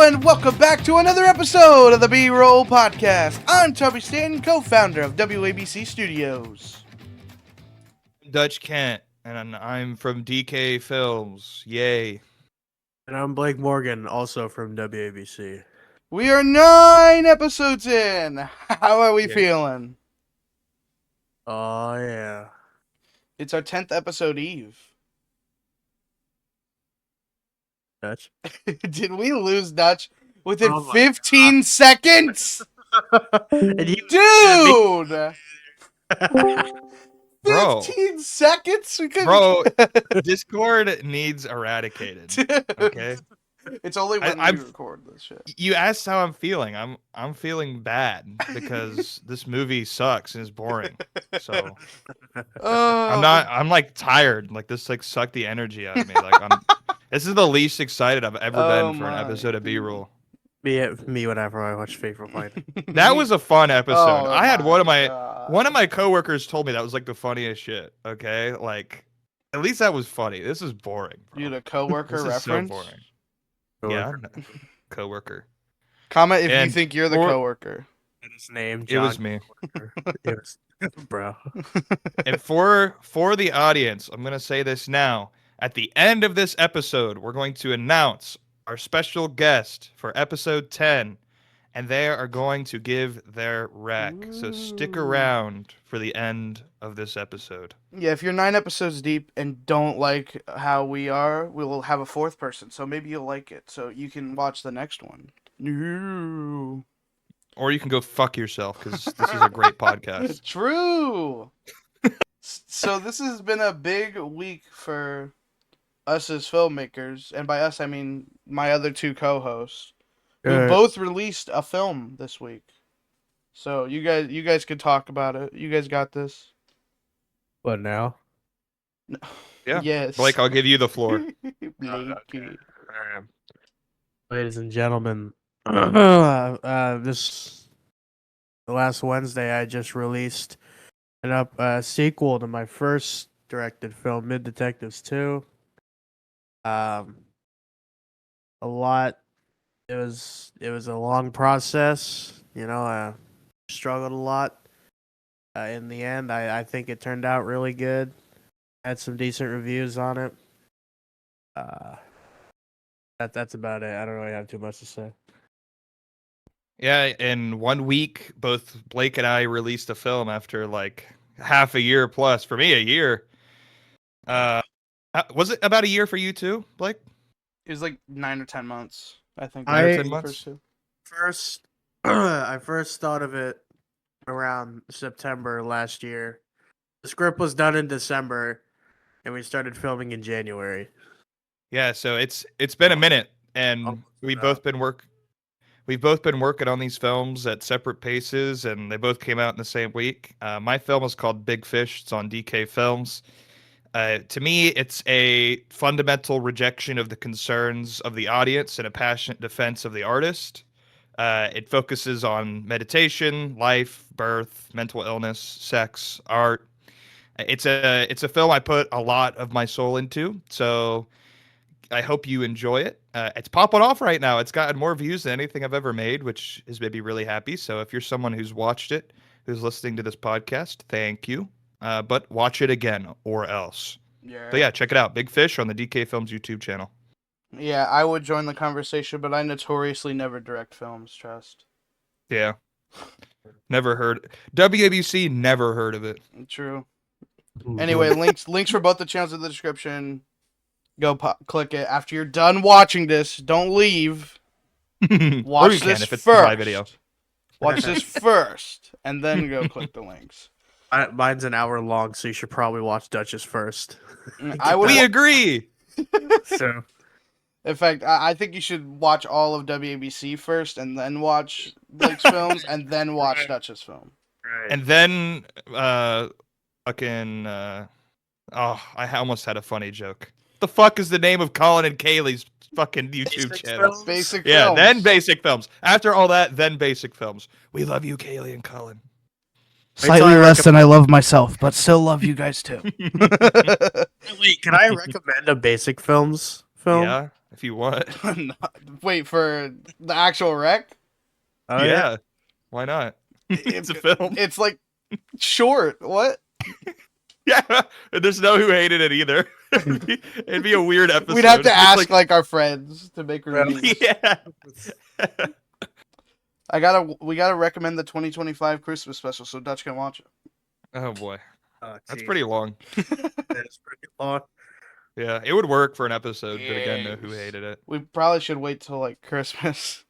and welcome back to another episode of the B-Roll Podcast. I'm Tommy Stanton, co-founder of WABC Studios. Dutch Kent, and I'm from DK Films. Yay. And I'm Blake Morgan, also from WABC. We are 9 episodes in. How are we feeling? Oh, yeah. It's our 10th episode eve. Dutch? Did we lose Dutch within Oh my 15 seconds? And you- Dude! Bro. 15 seconds? We couldn't- Bro, Discord needs eradicated. Okay? It's only when we record this shit. You asked how I'm feeling. I'm feeling bad because this movie sucks and is boring. So I'm like tired. Like this like sucked the energy out of me. Like this is the least excited I've ever been for an episode of B-Roll. Me whenever I watch Favorite Fight. That was a fun episode. Oh I had one of God. my coworkers told me that was like the funniest shit. Okay? Like at least that was funny. This is boring. Bro. You had a coworker This is so reference? boring. Yeah, coworker. Comment if you And think you're the for- coworker. His name, It was me. It was, bro. And for the audience, I'm gonna say this now. At the end of this episode, we're going to announce our special guest for episode 10, and they are going to give their rec. So stick Ooh. around for the end of this episode. Yeah, if you're 9 episodes deep and don't like how we are, we will have a 4th person. So maybe you'll like it. So you can watch the next one. No. Or you can go fuck yourself because this is a great podcast. True. So this has been a big week for us as filmmakers, and by us I mean my other 2 co-hosts, who both released a film this week. So you guys could talk about it. You guys got this. What now? Yeah. Yes. Blake, I'll give you the floor. Blakey. Ladies and gentlemen, this last Wednesday I just released a sequel to my first directed film, Mid Detectives 2. A lot. It was a long process. You know, I struggled a lot. In the end, I think it turned out really good. Had some decent reviews on it. That's about it. I don't really have too much to say. Yeah, in 1 week, both Blake and I released a film after like half a year plus. For me, a year. Was it about a year for you too, Blake? It was like 9 or 10 months, I think. 9 or 10 the months? first 2. I first thought of it around September last year. The script was done in December, and we started filming in January. Yeah, so it's been a minute, and we've both been working on these films at separate paces, and they both came out in the same week. My film is called Big Fish. It's on DK Films. To me, it's a fundamental rejection of the concerns of the audience and a passionate defense of the artist. It focuses on meditation, life, birth, mental illness, sex, art. It's a film I put a lot of my soul into, so I hope you enjoy it. It's popping off right now. It's gotten more views than anything I've ever made, which has made me really happy. So if you're someone who's watched it, who's listening to this podcast, thank you. But watch it again or else. Yeah. So yeah, check it out. Big Fish on the DK Films YouTube channel. Yeah, I would join the conversation, but I notoriously never direct films, trust. Yeah. Never heard. WABC, never heard of it. True. Anyway, links for both the channels in the description. Go click it. After you're done watching this, don't leave. Watch Or you this can if it's first. my video. Watch this first, and then go click the links. Mine's an hour long, so you should probably watch Duchess first. We agree. So, In fact, I think you should watch all of WABC first, and then watch Blake's films, and then watch Dutch's film. right. And then, fucking, I almost had a funny joke. The fuck is the name of Colin and Kaylee's fucking YouTube Basic channel? Films? Basic Yeah, films. then Basic Films. After all that, then Basic Films. We love you, Kaylee and Colin. Slightly less than I love myself, but still love you guys too. Wait, can I recommend a Basic Films film? Yeah, if you want. Wait for the actual wreck. Oh, Yeah. Why not? It's a film. It's like short. What? Yeah. There's no who hated it either. It'd be a weird episode. We'd have to It's ask like our friends to make reviews. Yeah. We gotta recommend the 2025 Christmas special so Dutch can watch it. Oh boy. Oh, That's geez. pretty long. That's pretty long. Yeah, it would work for an episode, but again, no Yes. who hated it. We probably should wait till like Christmas.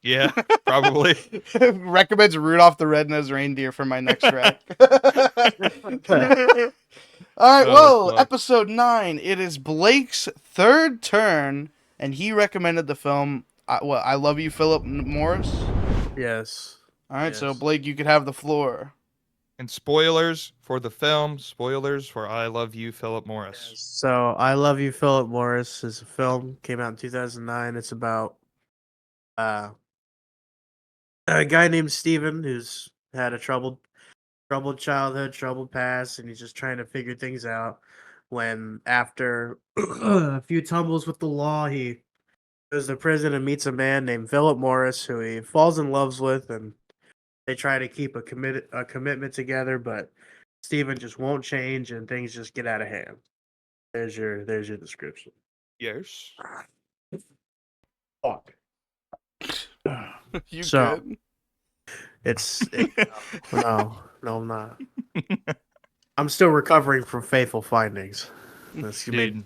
Yeah, probably. Recommends Rudolph the Red-Nosed Reindeer for my next rec. All right, Oh, fuck. episode 9. It is Blake's third turn, and he recommended the film. I Love You, Phillip Morris. Yes. All right, so Yes. Blake, you could have the floor. And spoilers for the film, spoilers for I Love You, Phillip Morris. So, I Love You, Phillip Morris is a film, came out in 2009. It's about a guy named Steven who's had a troubled childhood, troubled past, and he's just trying to figure things out. When after a few tumbles with the law, he goes to prison and meets a man named Phillip Morris, who he falls in love with, and they try to keep a commitment together, but Steven just won't change, and things just get out of hand. There's your description. Yes. Fuck. You So- good? No, I'm not. I'm still recovering from Fateful Findings. Dude,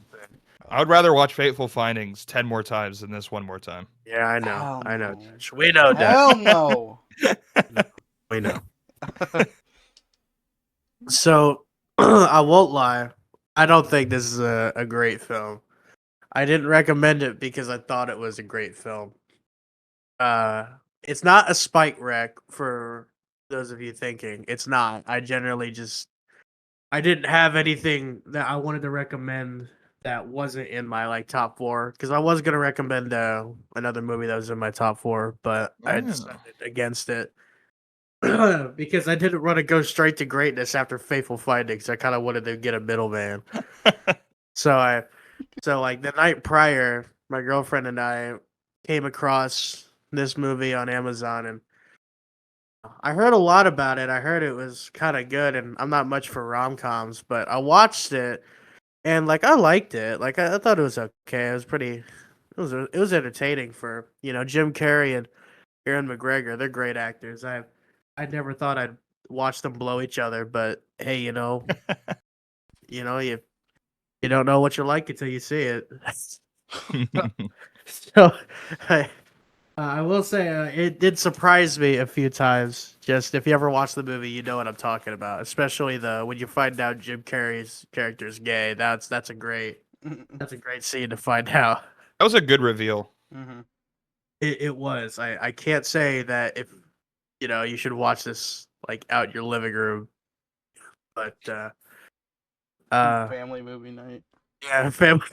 I would rather watch Fateful Findings 10 more times than this one more time. Yeah, I know. Hell I know. no. Josh. We know that. Hell no. We know. So, I won't lie. I don't think this is a great film. I didn't recommend it because I thought it was a great film. It's not a spike wreck for those of you thinking. It's not. I didn't have anything that I wanted to recommend that wasn't in my like top 4 because I was gonna recommend another movie that was in my top 4, but I Oh. decided against it because I didn't want to go straight to greatness after Faithful Findings. I kind of wanted to get a middleman. So like the night prior, my girlfriend and I came across this movie on Amazon, and I heard a lot about it. I heard it was kind of good, and I'm not much for rom-coms, but I watched it, and like I liked it. Like I thought it was okay. It was pretty. It was entertaining for Jim Carrey and Ewan McGregor. They're great actors. I never thought I'd watch them blow each other, but hey, you don't know what you like until you see it. So I will say it did surprise me a few times. Just if you ever watch the movie, you know what I'm talking about. Especially when you find out Jim Carrey's character is gay. That's a great scene to find out. That was a good reveal. Mhm. It was. I can't say that if you should watch this like out your living room, but Family movie night. yeah, family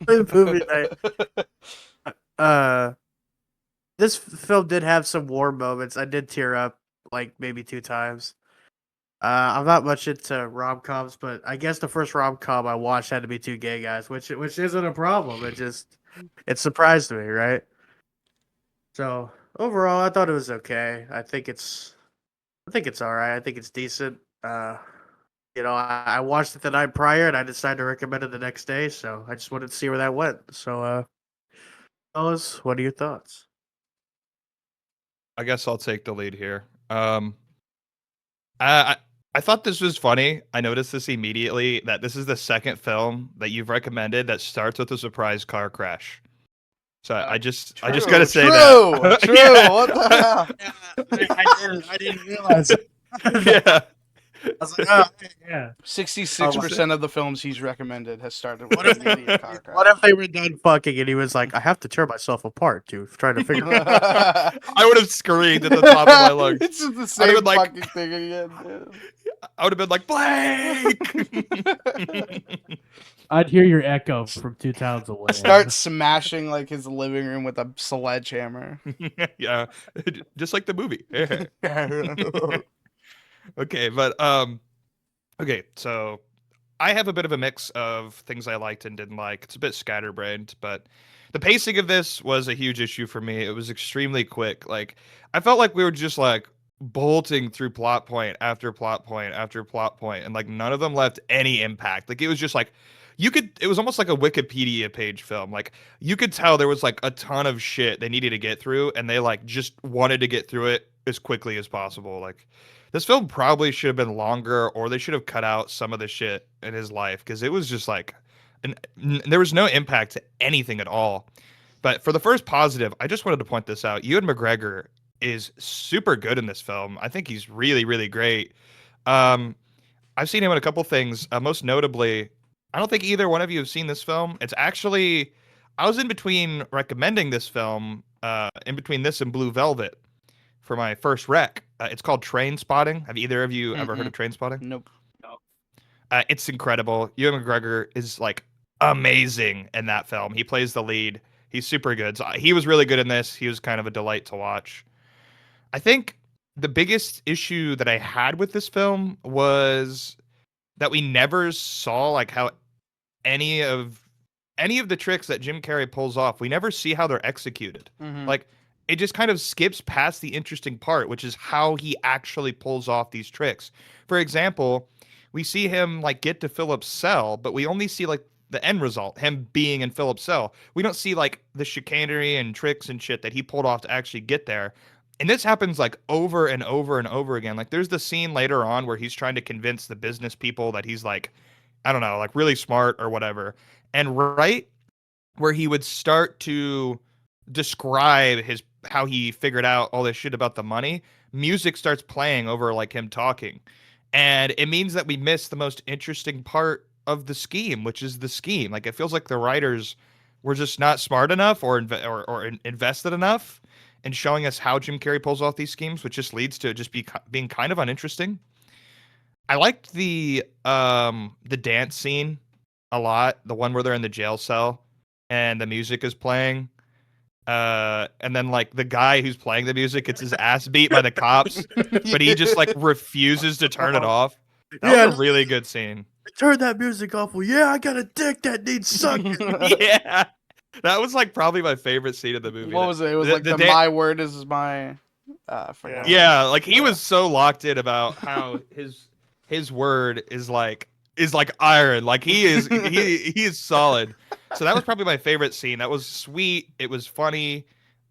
movie night. This film did have some warm moments. I did tear up like maybe 2 times. I'm not much into rom-coms, but I guess the first rom-com I watched had to be 2 gay guys, which isn't a problem. It surprised me, right? So overall, I thought it was okay. I think it's all right. I think it's decent. I watched it the night prior, and I decided to recommend it the next day. So I just wanted to see where that went. So, fellas, what are your thoughts? I guess I'll take the lead here. I thought this was funny. I noticed this immediately that this is the second film that you've recommended that starts with a surprise car crash. So I just gotta say that. True. Yeah. What the hell? I didn't realize it. Yeah. I was like, oh, yeah. 66% of the films he's recommended has started with What if, an idiot car crash. what if they were done fucking and he was like, I have to tear myself apart to trying to figure it out. I would have screamed at the top of my lungs. It's just the I'd same have been like- fucking thing again, dude. I would have been like, Blake! I'd hear your echo from 2 towns away. Start smashing like his living room with a sledgehammer. Yeah. Just like the movie. Okay, but okay, so I have a bit of a mix of things I liked and didn't like. It's a bit scatterbrained, but the pacing of this was a huge issue for me. It was extremely quick. Like I felt like we were just like bolting through plot point after plot point after plot point, and like none of them left any impact. Like it was just like it was almost like a Wikipedia page film. Like you could tell there was like a ton of shit they needed to get through, and they like just wanted to get through it as quickly as possible. Like this film probably should have been longer, or they should have cut out some of the shit in his life because it was just like, there was no impact to anything at all. But for the first positive, I just wanted to point this out. Ewan McGregor is super good in this film. I think he's really, really great. Um, I've seen him in a couple things. Most notably, I don't think either one of you have seen this film. It's actually, I was in between recommending this film, in between this and Blue Velvet for my first rec. It's called Train Spotting. Have either of you ever heard of Train Spotting? Nope. It's incredible. Ewan McGregor is like amazing in that film. He plays the lead. He's super good. So he was really good in this. He was kind of a delight to watch. I think the biggest issue that I had with this film was that we never saw like how any of the tricks that Jim Carrey pulls off. We never see how they're executed. Like it just kind of skips past the interesting part, which is how he actually pulls off these tricks. For example, we see him like get to Phillip's cell, but we only see like the end result, him being in Phillip's cell. We don't see like the chicanery and tricks and shit that he pulled off to actually get there. And this happens like over and over and over again. Like there's the scene later on where he's trying to convince the business people that he's like, I don't know, like really smart or whatever. And right where he would start to describe how he figured out all this shit about the money, music starts playing over like him talking. And it means that we miss the most interesting part of the scheme, which is the scheme. Like it feels like the writers were just not smart enough or invested enough in showing us how Jim Carrey pulls off these schemes, which just leads to it just being kind of uninteresting. I liked the dance scene a lot, the one where they're in the jail cell and the music is playing. And then like the guy who's playing the music gets his ass beat by the cops, but he just like refuses to turn it off. That was a really good scene. Turn that music off. Well, yeah, I got a dick that needs sucking. Yeah, that was like probably my favorite scene of the movie. What was it? It was like my word is my. I forgot. Yeah, like he was so locked in about how his word is like iron. Like he is solid. So that was probably my favorite scene. That was sweet. It was funny.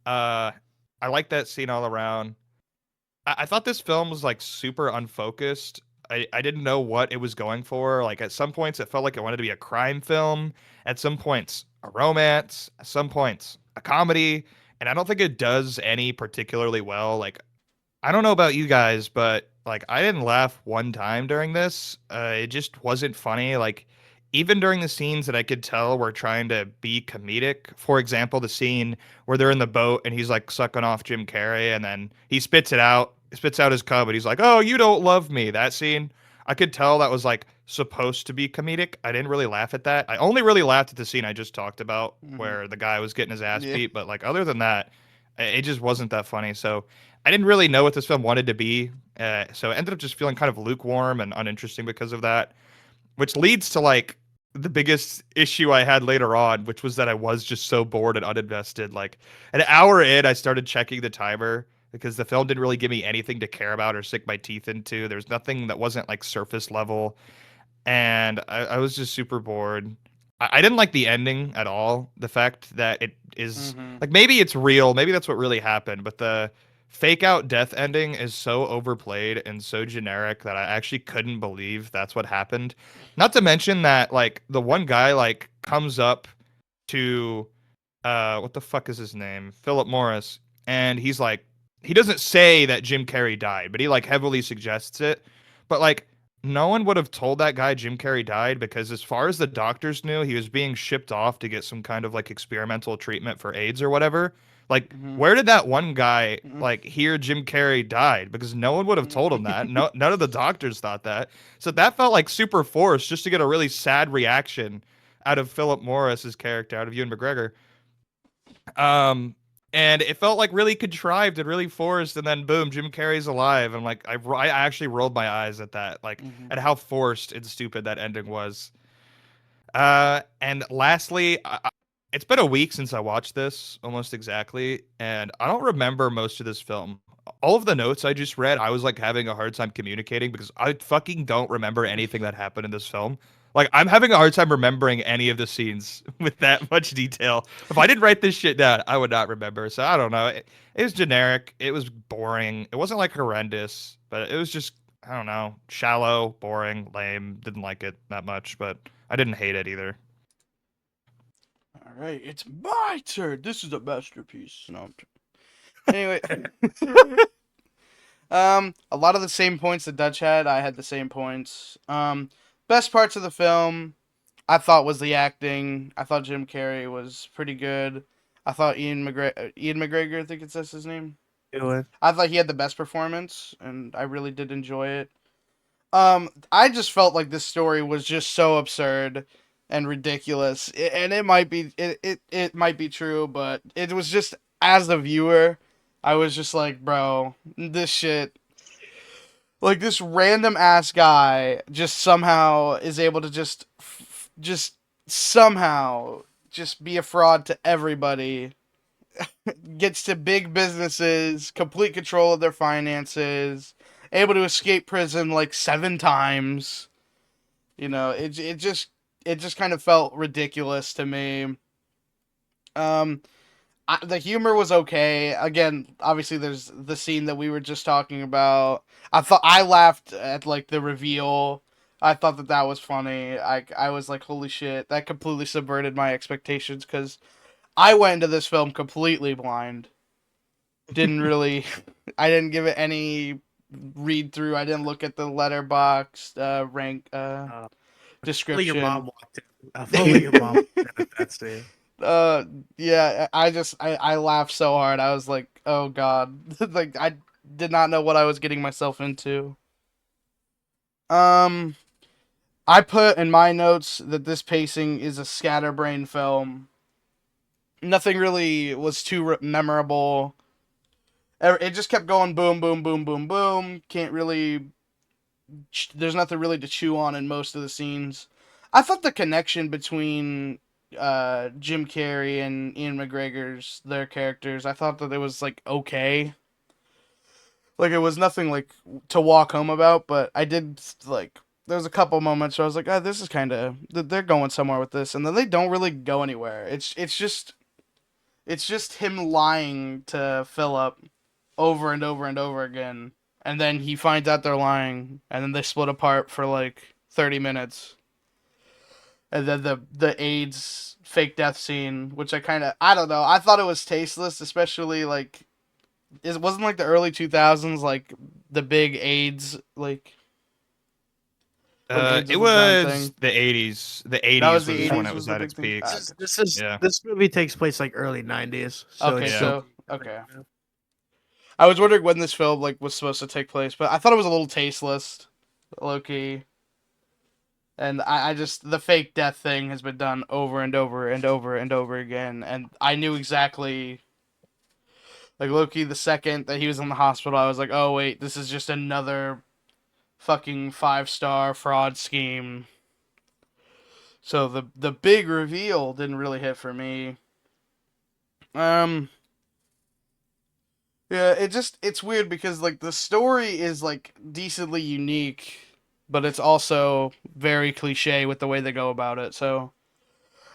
I liked that scene all around. I thought this film was like super unfocused. I didn't know what it was going for. Like at some points it felt like it wanted to be a crime film. At some points a romance. At some points a comedy. And I don't think it does any particularly well. Like I don't know about you guys, but like I didn't laugh one time during this. It just wasn't funny. Like even during the scenes that I could tell were trying to be comedic. For example, the scene where they're in the boat and he's like sucking off Jim Carrey and then he spits out his cub and he's like, "Oh, you don't love me." That scene, I could tell that was like supposed to be comedic. I didn't really laugh at that. I only really laughed at the scene I just talked about where the guy was getting his ass beat. But like other than that, it just wasn't that funny. So I didn't really know what this film wanted to be. So it ended up just feeling kind of lukewarm and uninteresting because of that, which leads to like the biggest issue I had later on, which was that I was just so bored and uninvested. Like an hour in, I started checking the timer because the film didn't really give me anything to care about or sink my teeth into. There's nothing that wasn't like surface level. And I was just super bored. I didn't like the ending at all. The fact that it is like maybe it's real, maybe that's what really happened, but the fake out death ending is so overplayed and so generic that I actually couldn't believe that's what happened. Not to mention that like the one guy like comes up to what the fuck is his name? Phillip Morris, and he's like he doesn't say that Jim Carrey died, but he like heavily suggests it. But like no one would have told that guy Jim Carrey died because as far as the doctors knew, he was being shipped off to get some kind of like experimental treatment for AIDS or whatever. Like, where did that one guy like hear Jim Carrey died? Because no one would have told him that. No, none of the doctors thought that. So that felt like super forced just to get a really sad reaction out of Phillip Morris's character, out of Ewan McGregor. And it felt like really contrived and really forced. And then boom, Jim Carrey's alive. And like I actually rolled my eyes at that, like Mm-hmm. at how forced and stupid that ending was. And lastly, it's been a week since I watched this, almost exactly, and I don't remember most of this film. All of the notes I just read, I was like having a hard time communicating because I fucking don't remember anything that happened in this film. Like, I'm having a hard time remembering any of the scenes with that much detail. If I didn't write this shit down, I would not remember. So I don't know. It was generic. It was boring. It wasn't like horrendous, but it was just, I don't know, shallow, boring, lame. Didn't like it that much, but I didn't hate it either. All right, it's my turn. This is a masterpiece. No, anyway, a lot of the same points that Dutch had, I had the same points. Best parts of the film, I thought was the acting. I thought Jim Carrey was pretty good. I thought Ian McGregor, I think that's his name. I thought he had the best performance, and I really did enjoy it. I just felt like this story was just so absurd and ridiculous, and it might be true, but it was just, as the viewer, I was just like, bro, this shit, like this random ass guy just somehow is able to just somehow just be a fraud to everybody, gets to big businesses, complete control of their finances, able to escape prison like 7 times. You know, it just kind of felt ridiculous to me. Um, the humor was okay. Again, obviously, there's the scene that we were just talking about. I laughed at like the reveal. I thought that was funny. I was like, holy shit, that completely subverted my expectations because I went into this film completely blind. Didn't really, I didn't give it any read through. I didn't look at the letterbox rank Only your mom description. walked in. Only your mom walked in at that scene. Yeah, I laughed so hard. I was like, oh god, like I did not know what I was getting myself into. Um, I put in my notes that this pacing is a scatterbrain film. Nothing really was too memorable. It just kept going boom, boom, boom, boom, boom. Can't really. There's nothing really to chew on in most of the scenes. I thought the connection between Jim Carrey and Ian McGregor's their characters, I thought that it was like okay. Like it was nothing like to walk home about, but I did like there was a couple moments where I was like, oh, this is kind of they're going somewhere with this, and then they don't really go anywhere. It's just him lying to Phillip over and over and over again, and then he finds out they're lying, and then they split apart for like 30 minutes, and then the AIDS fake death scene, which I don't know, I thought it was tasteless, especially like it wasn't like the early 2000s, like the big AIDS like when AIDS It was a giant was thing. the 80s. The That was 80s the was when 80s it was was the at big its thing. peak. Yeah. This movie takes place like early 90s, so Okay, it's Yeah. still so okay. I was wondering when this film like was supposed to take place, but I thought it was a little tasteless, low key. And I just the fake death thing has been done over and over and over and over again, and I knew exactly, like Loki, the second that he was in the hospital, I was like, oh wait, this is just another fucking 5-star fraud scheme. So the big reveal didn't really hit for me. Um, yeah, it's weird because like the story is like decently unique, but it's also very cliche with the way they go about it. So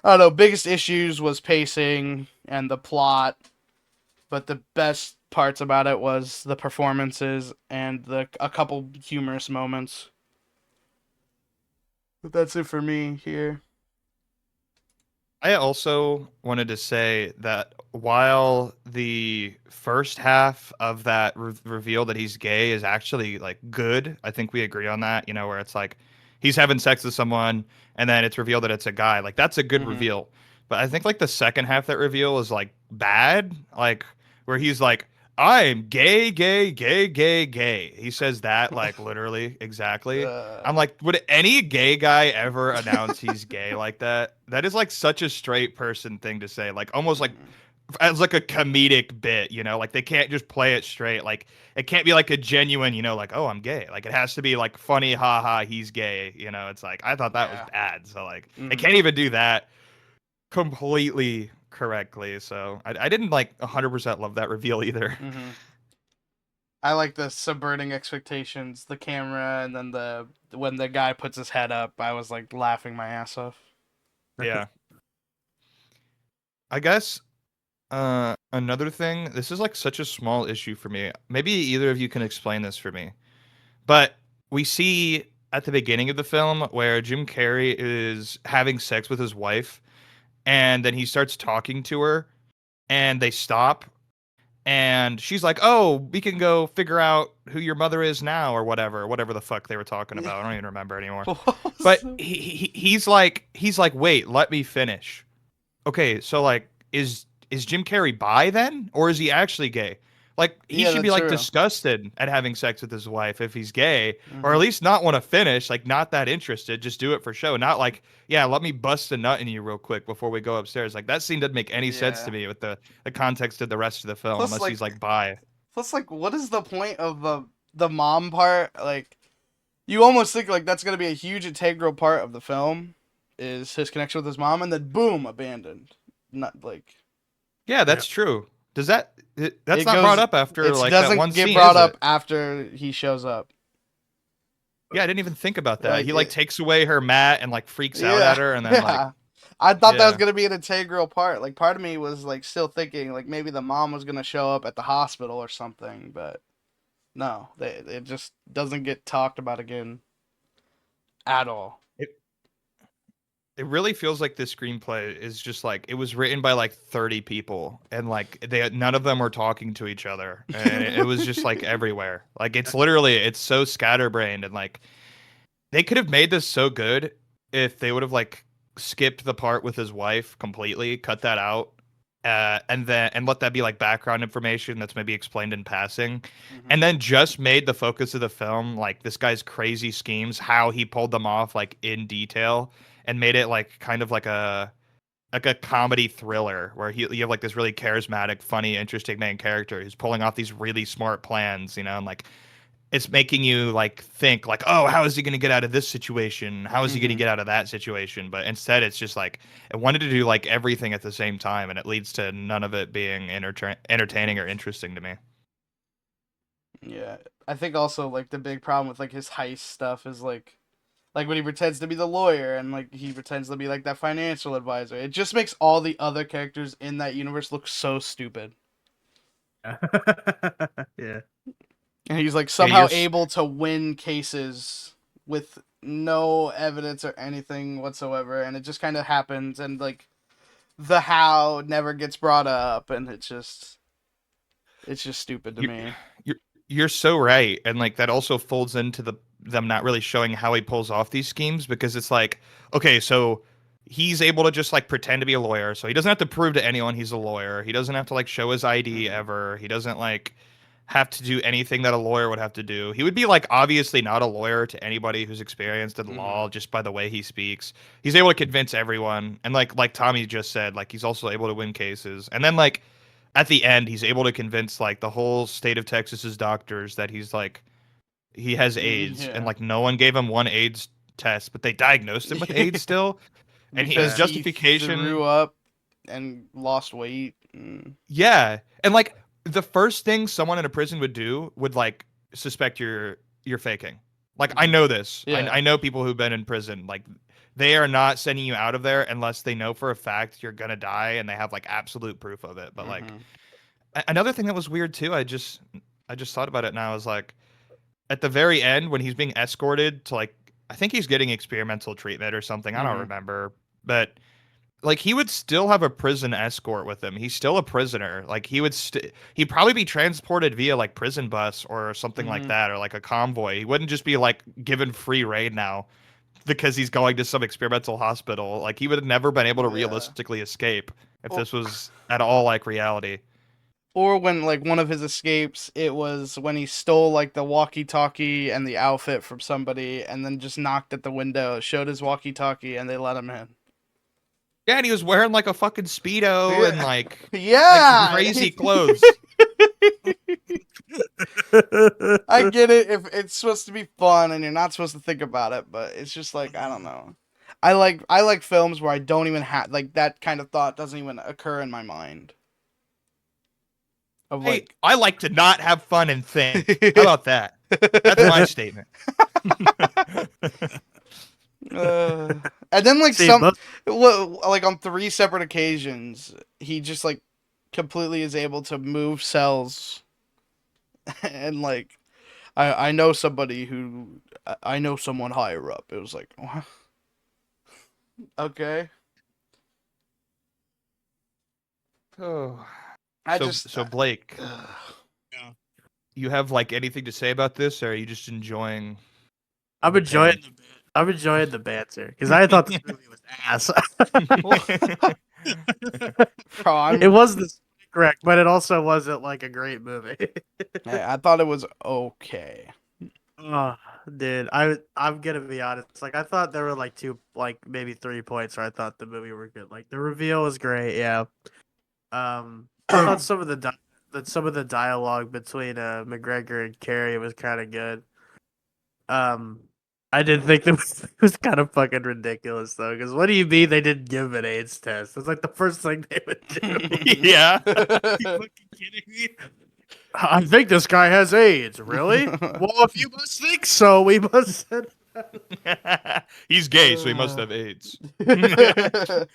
I don't know. Biggest issues was pacing and the plot, but the best parts about it was the performances and the a couple humorous moments. But that's it for me here. I also wanted to say that while the first half of that reveal that he's gay is actually like good, I think we agree on that, you know, where it's like he's having sex with someone and then it's revealed that it's a guy. Like that's a good Mm-hmm. reveal. But I think like the second half of that reveal is like bad, like where he's like I'm gay, gay, gay, gay, gay. He says that like literally exactly. I'm like, would any gay guy ever announce he's gay like that? That is like such a straight person thing to say. Like almost like as like a comedic bit, you know, like they can't just play it straight. Like it can't be like a genuine, you know, like, oh, I'm gay. Like it has to be like funny, haha, he's gay. You know, it's like I thought that was Yeah. bad. So like they Mhm. can't even do that completely correctly. So I didn't like 100% love that reveal either. Mhm. I like the subverting expectations, the camera, and then the when the guy puts his head up, I was like laughing my ass off. Yeah. I guess another thing, this is like such a small issue for me. Maybe either of you can explain this for me. But we see at the beginning of the film where Jim Carrey is having sex with his wife and then he starts talking to her and they stop and she's like, "Oh, we can go figure out who your mother is now or whatever the fuck they were talking about. I don't even remember anymore." What was But the- he's like, "Wait, let me finish." Okay, so like is Jim Carrey bi then, or is he actually gay? Like he Yeah, should be that's like true. disgusted at having sex with his wife if he's gay, or at Mhm. least not want to finish, like not that interested, just do it for show, not like, yeah, let me bust a nut in you real quick before we go upstairs. Like that scene doesn't make any sense to Yeah. me with the context of the rest of the film, Plus, unless he's like bi. what is the point of the mom part? Like, you almost think like that's gonna be a huge integral part of the film, is his connection with his mom, and then boom, abandoned. Not like Yeah, that's true. Does that's it not brought goes. up after It like that one doesn't get scene, is brought up it? after he shows up. Yeah, I didn't even think about that. Like He like it, takes away her mat and like freaks out yeah, at her and then like, yeah. I thought that was yeah. gonna be an integral part. Like part of me was like still thinking like maybe the mom was gonna show up at the hospital or something, but no, it just doesn't get talked about again at all. It really feels like this screenplay is just like it was written by like 30 people and like they none of them were talking to each other and it was just like everywhere. Like it's so scatterbrained and like they could have made this so good if they would have like skipped the part with his wife completely, cut that out, and let that be like background information that's maybe explained in passing, Hmm. and then just made the focus of the film like this guy's crazy schemes, how he pulled them off like in detail, and made it like kind of like a comedy thriller where you have like this really charismatic, funny, interesting main character who's pulling off these really smart plans, you know, and like it's making you like think like, oh, how is he going to get out of this situation? How is he going to Hmm. get out of that situation? But instead, it's just like it wanted to do like everything at the same time, and it leads to none of it being entertaining or interesting to me. Yeah, I think also like the big problem with like his heist stuff is like when he pretends to be the lawyer and like he pretends to be like that financial advisor. It just makes all the other characters in that universe look so stupid. Yeah. And he's like Yeah, somehow able to win cases with no evidence or anything whatsoever, and it just kind of happens, and like the how never gets brought up, and it's just stupid to you me. you're you're so right, and like that also folds into them not really showing how he pulls off these schemes because it's like, okay, so he's able to just like pretend to be a lawyer, so he doesn't have to prove to anyone he's a lawyer. He doesn't have to like show his ID Hmm. ever. He doesn't like have to do anything that a lawyer would have to do. He would be like obviously not a lawyer to anybody who's experienced in Hmm. law just by the way he speaks. He's able to convince everyone, and like Tommy just said, like he's also able to win cases. And then like at the end, he's able to convince like the whole state of Texas's doctors that he's like he has AIDS, and Yeah, like no one gave him one AIDS test, but they diagnosed him with AIDS still. And his because he justification, threw up and lost weight. yeah, and like the first thing someone in a prison would do would like suspect you're faking. Like I Hmm. know this. I Yeah. know people who've been in prison. Like they are not sending you out of there unless they know for a fact you're gonna die and they have like absolute proof of it. But like Hmm. another thing that was weird too, I just thought about it now, is like at the very end when he's being escorted to like I think he's getting experimental treatment or something. I don't Hmm. remember. But like he would still have a prison escort with him. He's still a prisoner. Like he'd probably be transported via like prison bus or something like Hmm. that, or like a convoy. He wouldn't just be like given free reign now because he's going to some experimental hospital. Like he would have never been able to Yeah. realistically escape if Or, this was at all like reality. or when like one of his escapes, it was when he stole like the walkie-talkie and the outfit from somebody, and then just knocked at the window, showed his walkie-talkie, and they let him in. Yeah, and he was wearing like a fucking Speedo and like crazy clothes. I get it if it's supposed to be fun and you're not supposed to think about it, but it's just like I don't know. I like films where I don't even have like that kind of thought doesn't even occur in my mind. Of like I like to not have fun and think. How about that? That's my statement. And then like See, like on 3 separate occasions, he just like completely is able to move cells, and like I know somebody who I know someone higher up. It was like, okay. Oh, I so just so Blake, Yeah. you have like anything to say about this, or are you just enjoying? I'm enjoying the banter because I thought this movie was ass. Bro, It wasn't correct, but it also wasn't like a great movie. I thought it was okay. Oh, dude, I'm gonna be honest. Like I thought there were like maybe 3 points where I thought the movie were good. Like the reveal was great, yeah. I thought some of the dialogue between McGregor and Carrie was kind of good. Um, I did think it was kind of fucking ridiculous though, because what do you mean they didn't give an AIDS test? It's like the first thing they would do. Yeah. Are you fucking kidding me? I think this guy has AIDS. Really? Well, if you must think so, we must. He's gay, so he must have AIDS. The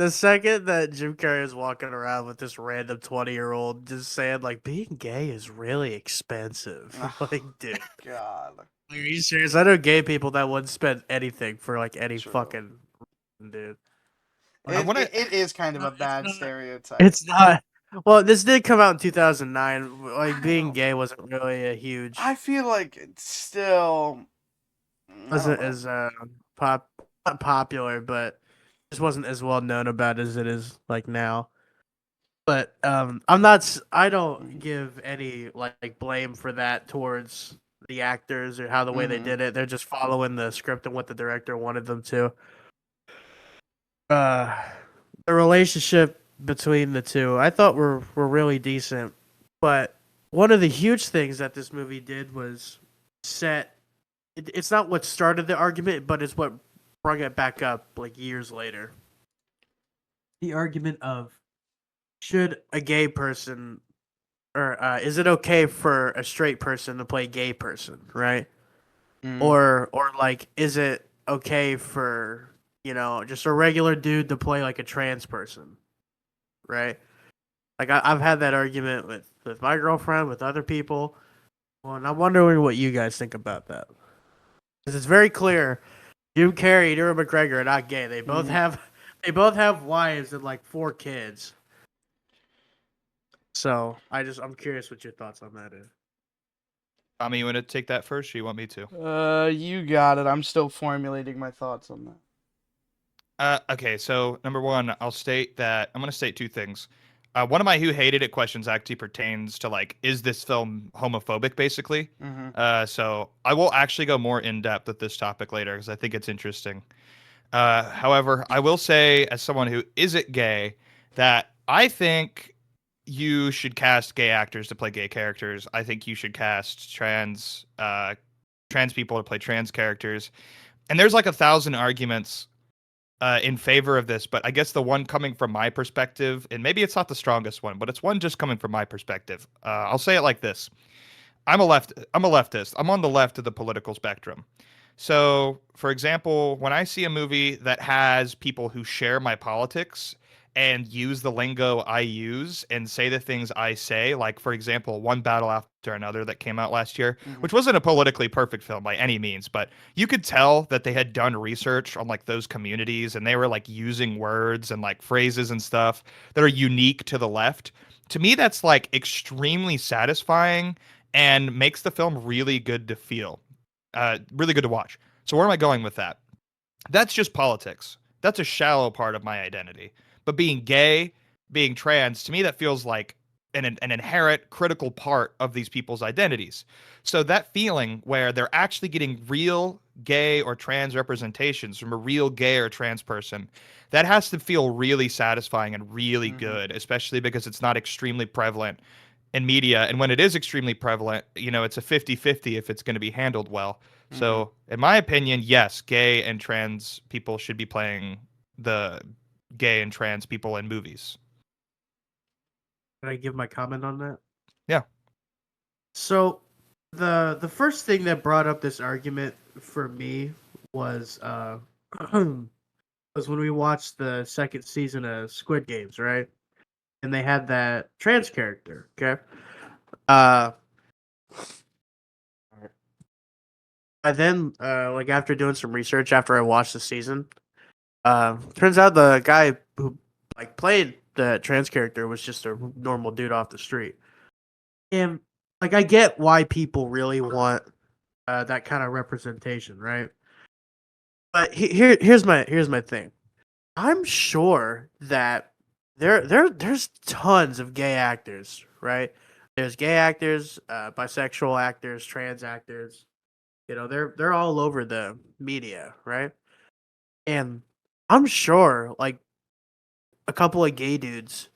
second that Jim Carrey is walking around with this random 20-year-old just saying like being gay is really expensive. Like, dude, God. like, are you serious? I know gay people that wouldn't spend anything for like any True. fucking dude. It is kind of a bad stereotype. It's not. Well, this did come out in 2009. Like being gay wasn't really a huge. I feel like it's still Wasn't as not popular, but just wasn't as well known about as it is like now. But I don't give any like blame for that towards the actors or how the way they did it. They're just following the script and what the director wanted them to. The relationship between the two I thought were really decent, but one of the huge things that this movie did was it's not what started the argument, but it's what brought it back up like years later. The argument of should a gay person or is it okay for a straight person to play a gay person, right? Or like is it okay for, just a regular dude to play like a trans person, right? Like I've had that argument with my girlfriend, with other people. Well, and I'm wondering what you guys think about that. Because it's very clear Jim Carrey and Ewan McGregor are not gay. They both have wives and like 4 kids. So I'm curious what your thoughts on that is. Tommy, you want to take that first, or you want me to? You got it. I'm still formulating my thoughts on that. Okay, so number one, I'm going to state 2 things. One of my who hated it questions actually pertains to like, is this film homophobic, basically? So I will actually go more in depth with this topic later because I think it's interesting. However, I will say, as someone who isn't gay, that I think you should cast gay actors to play gay characters. I think you should cast trans people to play trans characters. And there's like 1,000 arguments in favor of this, but I guess the one coming from my perspective, and maybe it's not the strongest one, but it's one just coming from my perspective. I'll say it like this: I'm a leftist. I'm on the left of the political spectrum. So, for example, when I see a movie that has people who share my politics and use the lingo I use and say the things I say, like, for example, One Battle After Another that came out last year, which wasn't a politically perfect film by any means, but you could tell that they had done research on like those communities and they were like using words and like phrases and stuff that are unique to the left. To me, that's like extremely satisfying and makes the film really good to feel. Really good to watch. So where am I going with that? That's just politics. That's a shallow part of my identity. But being gay, being trans, to me that feels like an inherent critical part of these people's identities. So that feeling where they're actually getting real gay or trans representations from a real gay or trans person, that has to feel really satisfying and really good, especially because it's not extremely prevalent in media. And when it is extremely prevalent, it's a 50-50 if it's going to be handled well. So in my opinion, yes, gay and trans people should be playing the gay and trans people in movies. Can I give my comment on that? Yeah. So the first thing that brought up this argument for me was was when we watched the second season of Squid Games, right? And they had that trans character, okay? I then like after doing some research after I watched the season, turns out the guy who like played the trans character was just a normal dude off the street. And like I get why people really want that kind of representation, right? But here's my thing. I'm sure that there's tons of gay actors, right? There's gay actors, bisexual actors, trans actors. They're all over the media, right? And I'm sure like a couple of gay dudes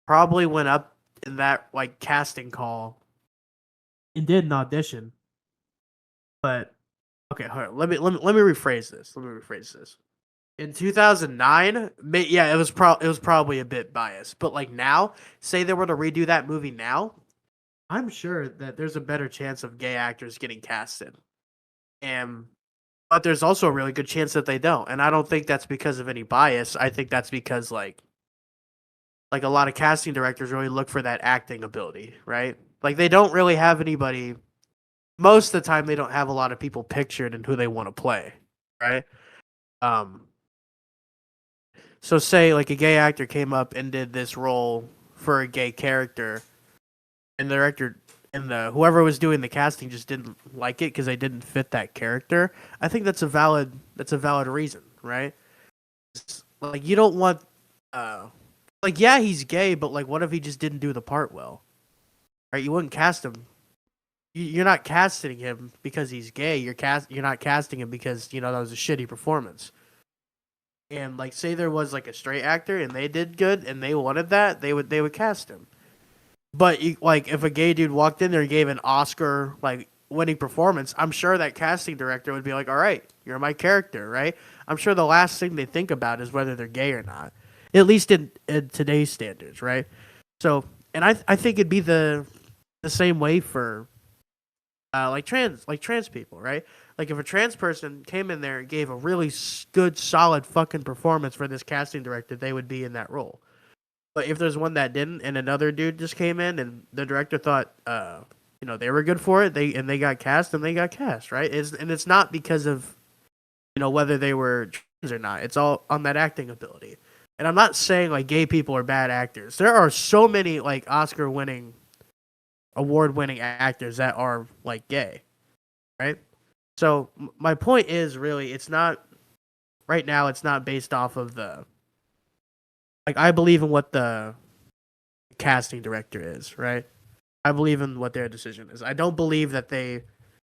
probably went up in that like casting call and did an audition. But okay, hold on. Let me rephrase this. In 2009, yeah, it was probably a bit biased, but like now, say they were to redo that movie now, I'm sure that there's a better chance of gay actors getting casted. But there's also a really good chance that they don't. And I don't think that's because of any bias. I think that's because like a lot of casting directors really look for that acting ability, right? Like they don't really have anybody most of the time they don't have a lot of people pictured in who they want to play, right? So say like a gay actor came up and did this role for a gay character and the director and whoever was doing the casting just didn't like it because they didn't fit that character. I think that's a valid reason, right? Like you don't want like yeah, he's gay, but like what if he just didn't do the part well? Right? You wouldn't cast him. You're not casting him because he's gay. You're not casting him because that was a shitty performance. And like say there was like a straight actor and they did good and they wanted that, they would cast him. But like if a gay dude walked in there and gave an Oscar like winning performance, I'm sure that casting director would be like, "All right, you're my character," right? I'm sure the last thing they think about is whether they're gay or not. At least in today's standards, right? So, and I think it'd be the same way for like trans people, right? Like if a trans person came in there and gave a really good, solid fucking performance for this casting director, they would be in that role. But if there's one that didn't, and another dude just came in, and the director thought, they were good for it, they got cast, and they got cast, right? It's not because of, whether they were trans or not. It's all on that acting ability. And I'm not saying like gay people are bad actors. There are so many like Oscar-winning, award-winning actors that are like gay, right? So my point is really, it's not right now. It's not based off of the like. I believe in what the casting director is, right? I believe in what their decision is. I don't believe that they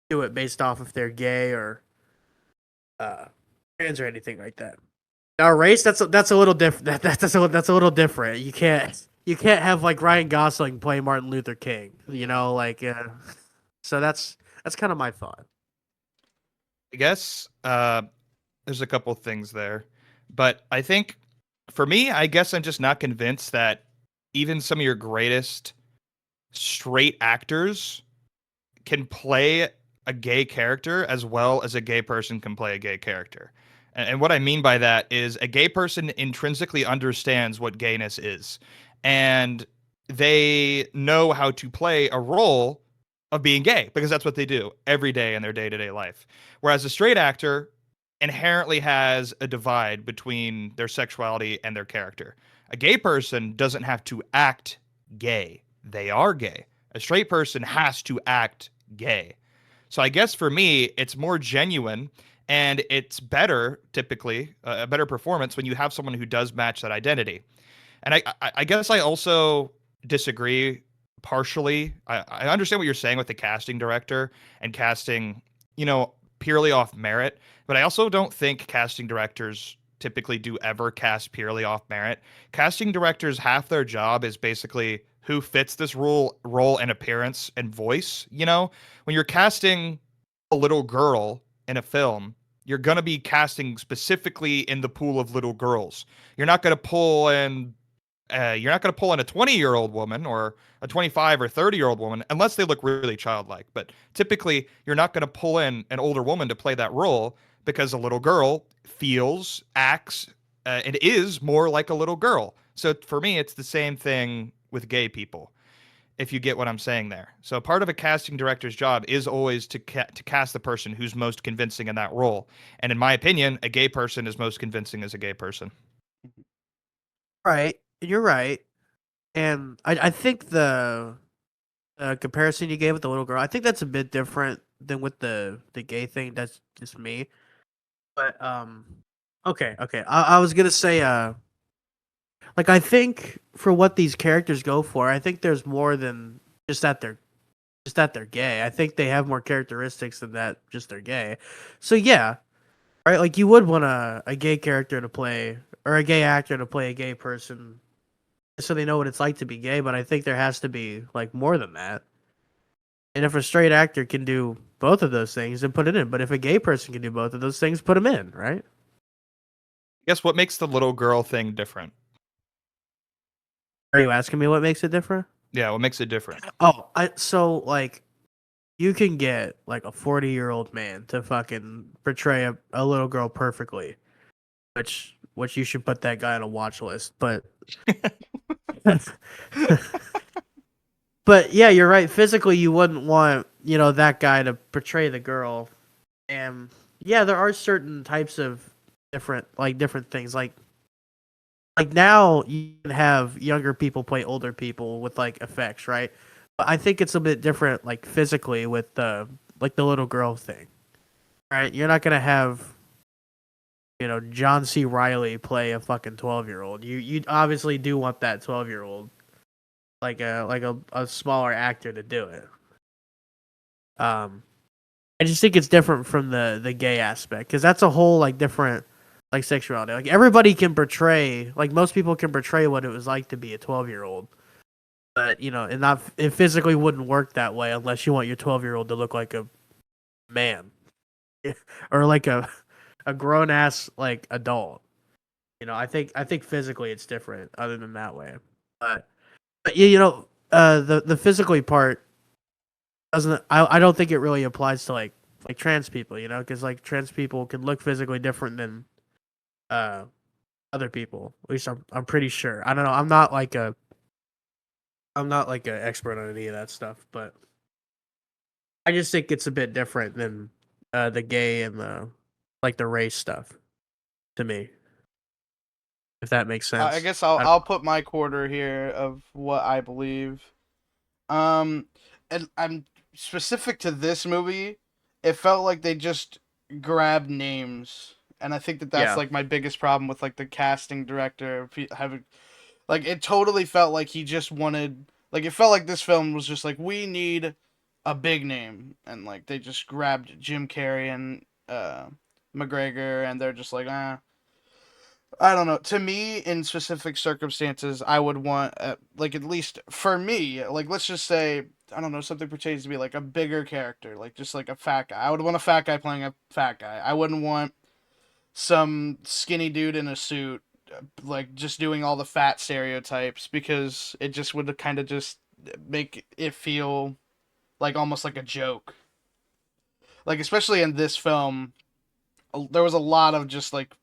do it based off if they're gay or trans or anything like that. Now, race that's a little different. That's a little different. You can't have like Ryan Gosling play Martin Luther King. So that's kind of my thought. I guess there's a couple things there, but I think for me, I guess I'm just not convinced that even some of your greatest straight actors can play a gay character as well as a gay person can play a gay character. And what I mean by that is a gay person intrinsically understands what gayness is, and they know how to play a role of being gay because that's what they do every day in their day-to-day life. Whereas a straight actor inherently has a divide between their sexuality and their character. A gay person doesn't have to act gay. They are gay. A straight person has to act gay. So I guess for me, it's more genuine and it's better, typically, a better performance when you have someone who does match that identity. And I guess I also disagree partially. I understand what you're saying with the casting director and casting, purely off merit, but I also don't think casting directors typically do ever cast purely off merit. Casting directors, half their job is basically who fits this role and appearance and voice. When you're casting a little girl in a film, you're going to be casting specifically in the pool of little girls. You're not going to pull in you're not going to pull in a 20-year-old woman or a 25 or 30-year-old woman unless they look really childlike. But typically, you're not going to pull in an older woman to play that role because a little girl feels, acts, and is more like a little girl. So for me, it's the same thing with gay people, if you get what I'm saying there. So part of a casting director's job is always to cast the person who's most convincing in that role. And in my opinion, a gay person is most convincing as a gay person. Right. You're right. And I think the comparison you gave with the little girl, I think that's a bit different than with the gay thing. That's just me. But okay. I was gonna say like I think for what these characters go for, I think there's more than just that they're gay. I think they have more characteristics than that just they're gay. So yeah, right. Like you would want a gay character to play or a gay actor to play a gay person so they know what it's like to be gay, but I think there has to be like more than that. And if a straight actor can do both of those things, then put it in. But if a gay person can do both of those things, put them in, right? Guess what makes the little girl thing different? Are you asking me what makes it different? Yeah, what makes it different? Oh, so like you can get like a 40-year-old man to fucking portray a little girl perfectly, which you should put that guy on a watch list. But but yeah, you're right. Physically, you wouldn't want that guy to portray the girl. And yeah, there are certain types of different things. Like now you can have younger people play older people with like effects, right? But I think it's a bit different, like physically with the little girl thing, right? You're not gonna have John C. Riley play a fucking 12-year-old. You obviously do want that 12-year-old, like a smaller actor to do it. I just think it's different from the gay aspect because that's a whole like different like sexuality. Like everybody can portray, like most people can portray what it was like to be a 12-year-old, but it physically wouldn't work that way unless you want your 12-year-old to look like a man or like a grown ass like adult. I think physically it's different other than that way. But yeah, the physically part doesn't. I don't think it really applies to like trans people, because like trans people can look physically different than other people. At least I'm pretty sure. I don't know. I'm not like an expert on any of that stuff, but I just think it's a bit different than the gay and the race stuff to me. If that makes sense. I guess I'll put my quarter here of what I believe. And I'm specific to this movie. It felt like they just grabbed names, and I think that's like my biggest problem with like the casting director having like it totally felt like he just wanted like it felt like this film was just like we need a big name, and like they just grabbed Jim Carrey and McGregor, and they're just like I don't know. To me, in specific circumstances, I would want, like, at least for me, like, let's just say, I don't know, something pertains to be like a bigger character, like, just like a fat guy. I would want a fat guy playing a fat guy. I wouldn't want some skinny dude in a suit, like, just doing all the fat stereotypes, because it just would kind of just make it feel like almost like a joke. Like, especially in this film, there was a lot of just, like,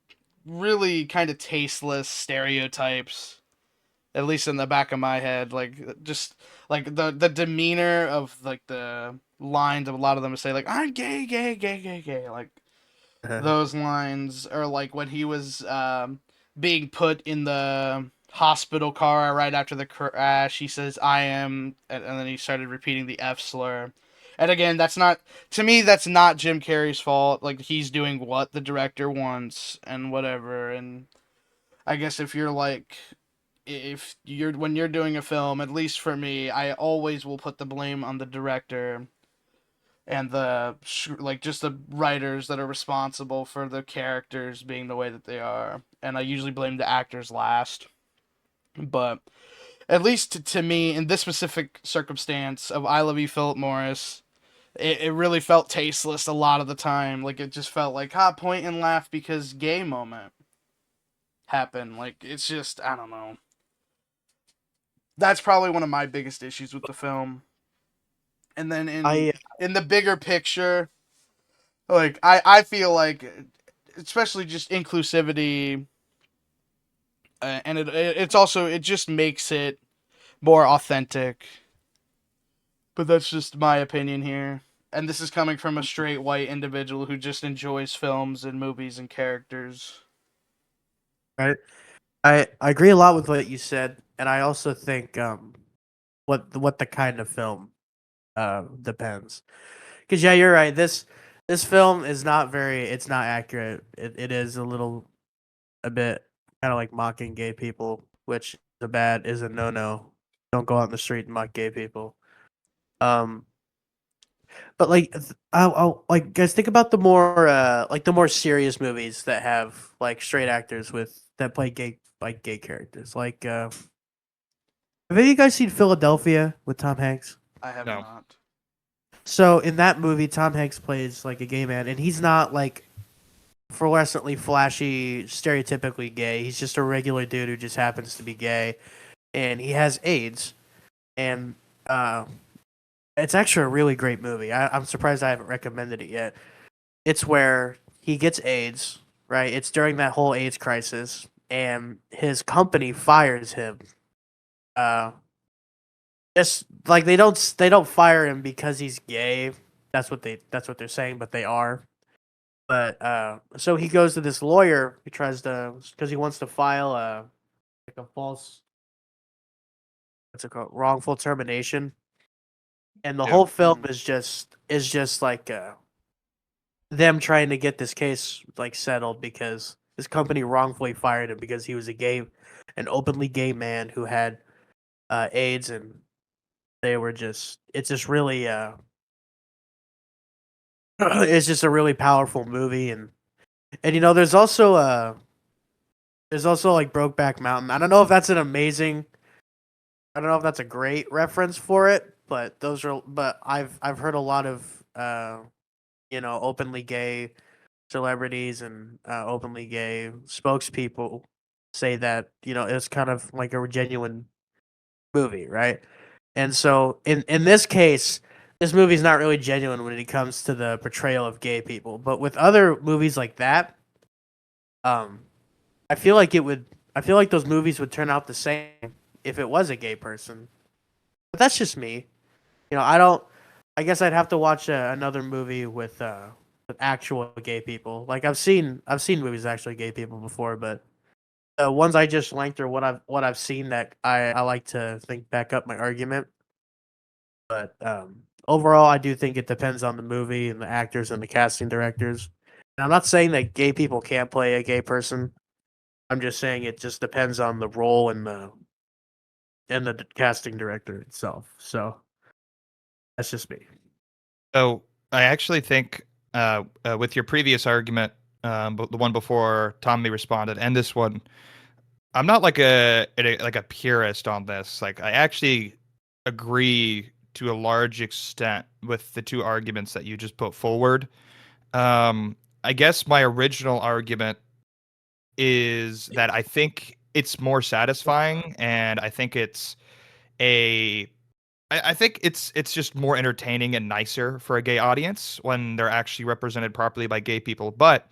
really kind of tasteless stereotypes, at least in the back of my head, like just like the demeanor of like the lines of a lot of them say like I'm gay, gay, gay, gay, gay, like those lines, or like when he was being put in the hospital car right after the crash, he says I am, and then he started repeating the F slur. And again, that's not, to me, that's not Jim Carrey's fault. Like, he's doing what the director wants and whatever. And I guess if you're like if you're when you're doing a film, at least for me, I always will put the blame on the director and just the writers that are responsible for the characters being the way that they are, and I usually blame the actors last. But at least to me, in this specific circumstance of I Love You, Philip Morris, it really felt tasteless a lot of the time. Like, it just felt like, point and laugh because gay moment happened. Like, it's just, I don't know. That's probably one of my biggest issues with the film. And then in the bigger picture, like, I feel like, especially just inclusivity, and it's also, it just makes it more authentic. But that's just my opinion here. And this is coming from a straight white individual who just enjoys films and movies and characters. Right. I agree a lot with what you said, and I also think what the kind of film depends. Because yeah, you're right. This film is not very. It's not accurate. It is a bit kind of like mocking gay people, which is a no no. Don't go out in the street and mock gay people. Um, but like I'll like guys think about the more serious movies that have like straight actors with that play gay characters. Like have any of you guys seen Philadelphia with Tom Hanks? I have No. not. So in that movie, Tom Hanks plays like a gay man, and he's not like fluorescently flashy, stereotypically gay. He's just a regular dude who just happens to be gay, and he has AIDS. And it's actually a really great movie. I'm surprised I haven't recommended it yet. It's where he gets AIDS, right? It's during that whole AIDS crisis, and his company fires him. Uh, just like they don't fire him because he's gay. That's what they're saying, but they are. But so he goes to this lawyer. He tries to because he wants to file a false what's it called wrongful termination, and the Yeah. whole film is just like them trying to get this case like settled because this company wrongfully fired him because he was an openly gay man who had AIDS, and they were just it's just really it's just a really powerful movie, and there's also like Brokeback Mountain. I don't know if that's I don't know if that's a great reference for it, but I've heard a lot of openly gay celebrities and openly gay spokespeople say that it's kind of like a genuine movie, right? And so in this case, this movie's not really genuine when it comes to the portrayal of gay people. But with other movies like that, um, I feel like it would. I feel like those movies would turn out the same if it was a gay person. But that's just me. I don't. I guess I'd have to watch another movie with actual gay people. Like I've seen movies with actually gay people before, but the ones I just linked are what I've seen that I like to think back up my argument. But overall, I do think it depends on the movie and the actors and the casting directors. And I'm not saying that gay people can't play a gay person. I'm just saying it just depends on the role and the casting director itself. So that's just me. So I actually think with your previous argument, the one before Tommy responded, and this one, I'm not like a purist on this. Like I actually agree to a large extent with the two arguments that you just put forward. I guess my original argument is that I think it's more satisfying, and I think a I think it's just more entertaining and nicer for a gay audience when they're actually represented properly by gay people. But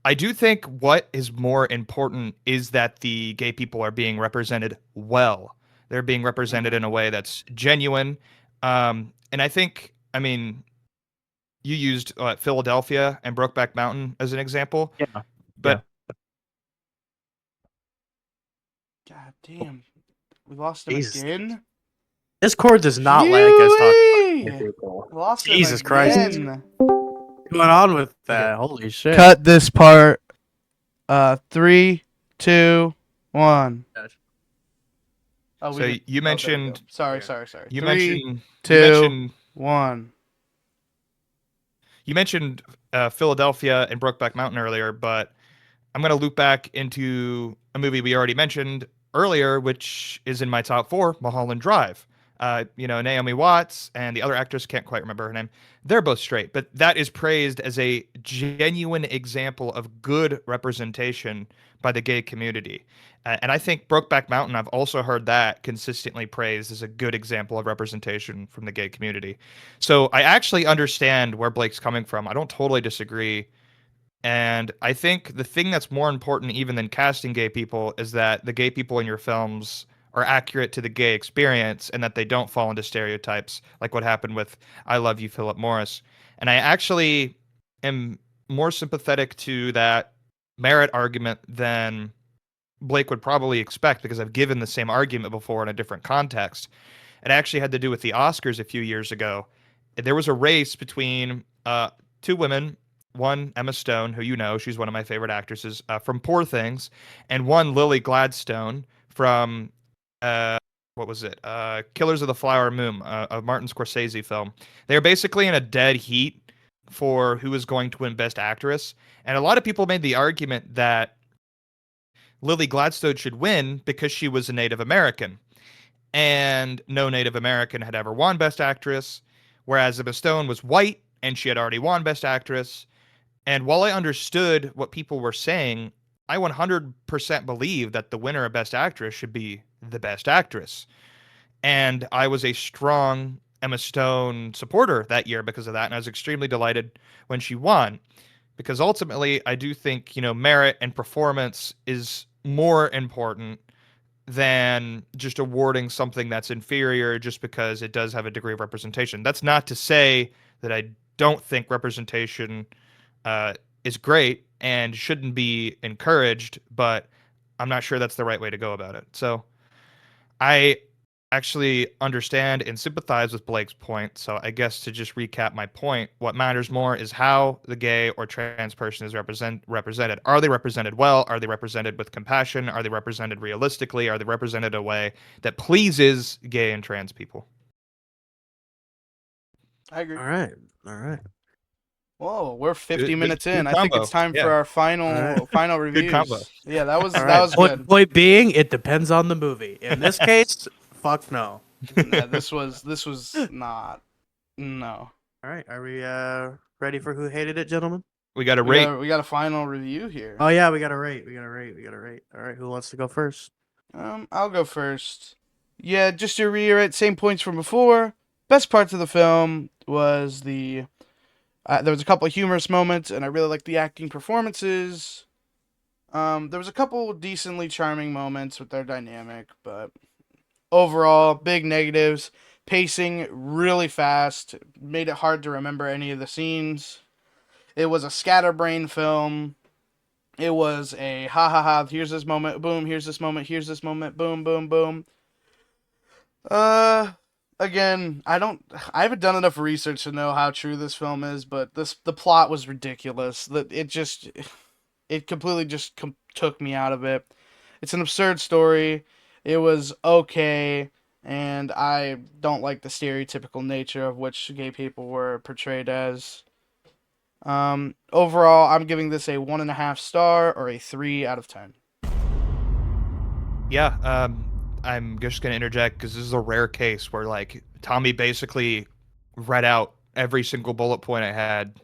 I do think what is more important is that the gay people are being represented well. They're being represented in a way that's genuine. And I think, I mean, you used Philadelphia and Brokeback Mountain as an example, Yeah. but God damn. We lost him Jesus. again? Discord does not like us talking Yee! about people. Lost Jesus him Christ. again. What's going on with that? Holy shit. Cut this part. 3, 2, 1. Oh, So you there we go. mentioned. Sorry. You 3, mentioned. 2, You mentioned. 1. You mentioned Philadelphia and Brokeback Mountain earlier, but I'm going to loop back into a movie we already mentioned earlier, which is in my top 4, Mulholland Drive. Naomi Watts and the other actress, can't quite remember her name. They're both straight, but that is praised as a genuine example of good representation by the gay community. And I think Brokeback Mountain, I've also heard that consistently praised as a good example of representation from the gay community. So I actually understand where Blake's coming from. I don't totally disagree. And I think the thing that's more important even than casting gay people is that the gay people in your films are accurate to the gay experience and that they don't fall into stereotypes like what happened with I Love You, Philip Morris. And I actually am more sympathetic to that merit argument than Blake would probably expect because I've given the same argument before in a different context. It actually had to do with the Oscars a few years ago. There was a race between two women, one Emma Stone, who you know, she's one of my favorite actresses from Poor Things, and one Lily Gladstone from what was it? Killers of the Flower Moon, a Martin Scorsese film. They were basically in a dead heat for who was going to win Best Actress, and a lot of people made the argument that Lily Gladstone should win because she was a Native American and no Native American had ever won Best Actress, whereas Emma Stone was white and she had already won Best Actress. And while I understood what people were saying, I 100% believe that the winner of Best Actress should be the Best Actress. And I was a strong Emma Stone supporter that year because of that, and I was extremely delighted when she won. Because ultimately, I do think, merit and performance is more important than just awarding something that's inferior just because it does have a degree of representation. That's not to say that I don't think representation is great and shouldn't be encouraged, but I'm not sure that's the right way to go about it. So I actually understand and sympathize with Blake's point. So I guess to just recap my point, what matters more is how the gay or trans person is represented. Are they represented well? Are they represented with compassion? Are they represented realistically? Are they represented in a way that pleases gay and trans people? I agree. All right. Whoa, we're 50 Good- minutes good in. I think combo. it's time Yeah. for our All right. final Good combo. reviews. Yeah, that was All right. good. Point being, it depends on the movie. In this case, fuck no. Yeah, this was not. No. All right. Are we ready for who hated it, gentlemen? We got to rate. We got a final review here. Oh yeah, we gotta rate. All right, who wants to go first? I'll go first. Yeah, just to reiterate, same points from before. Best parts of the film was there was a couple of humorous moments, and I really liked the acting performances. There was a couple decently charming moments with their dynamic, but overall, big negatives. Pacing really fast, made it hard to remember any of the scenes. It was a scatterbrain film. It was a ha ha ha, here's this moment, boom, here's this moment, boom, boom, boom. Again, I haven't done enough research to know how true this film is, but the plot was ridiculous. It completely just took me out of it. It's an absurd story. It was okay, and I don't like the stereotypical nature of which gay people were portrayed as. Overall, I'm giving this a 1.5 star or a 3 out of 10. Yeah, I'm just gonna interject because this is a rare case where like Tommy basically read out every single bullet point I had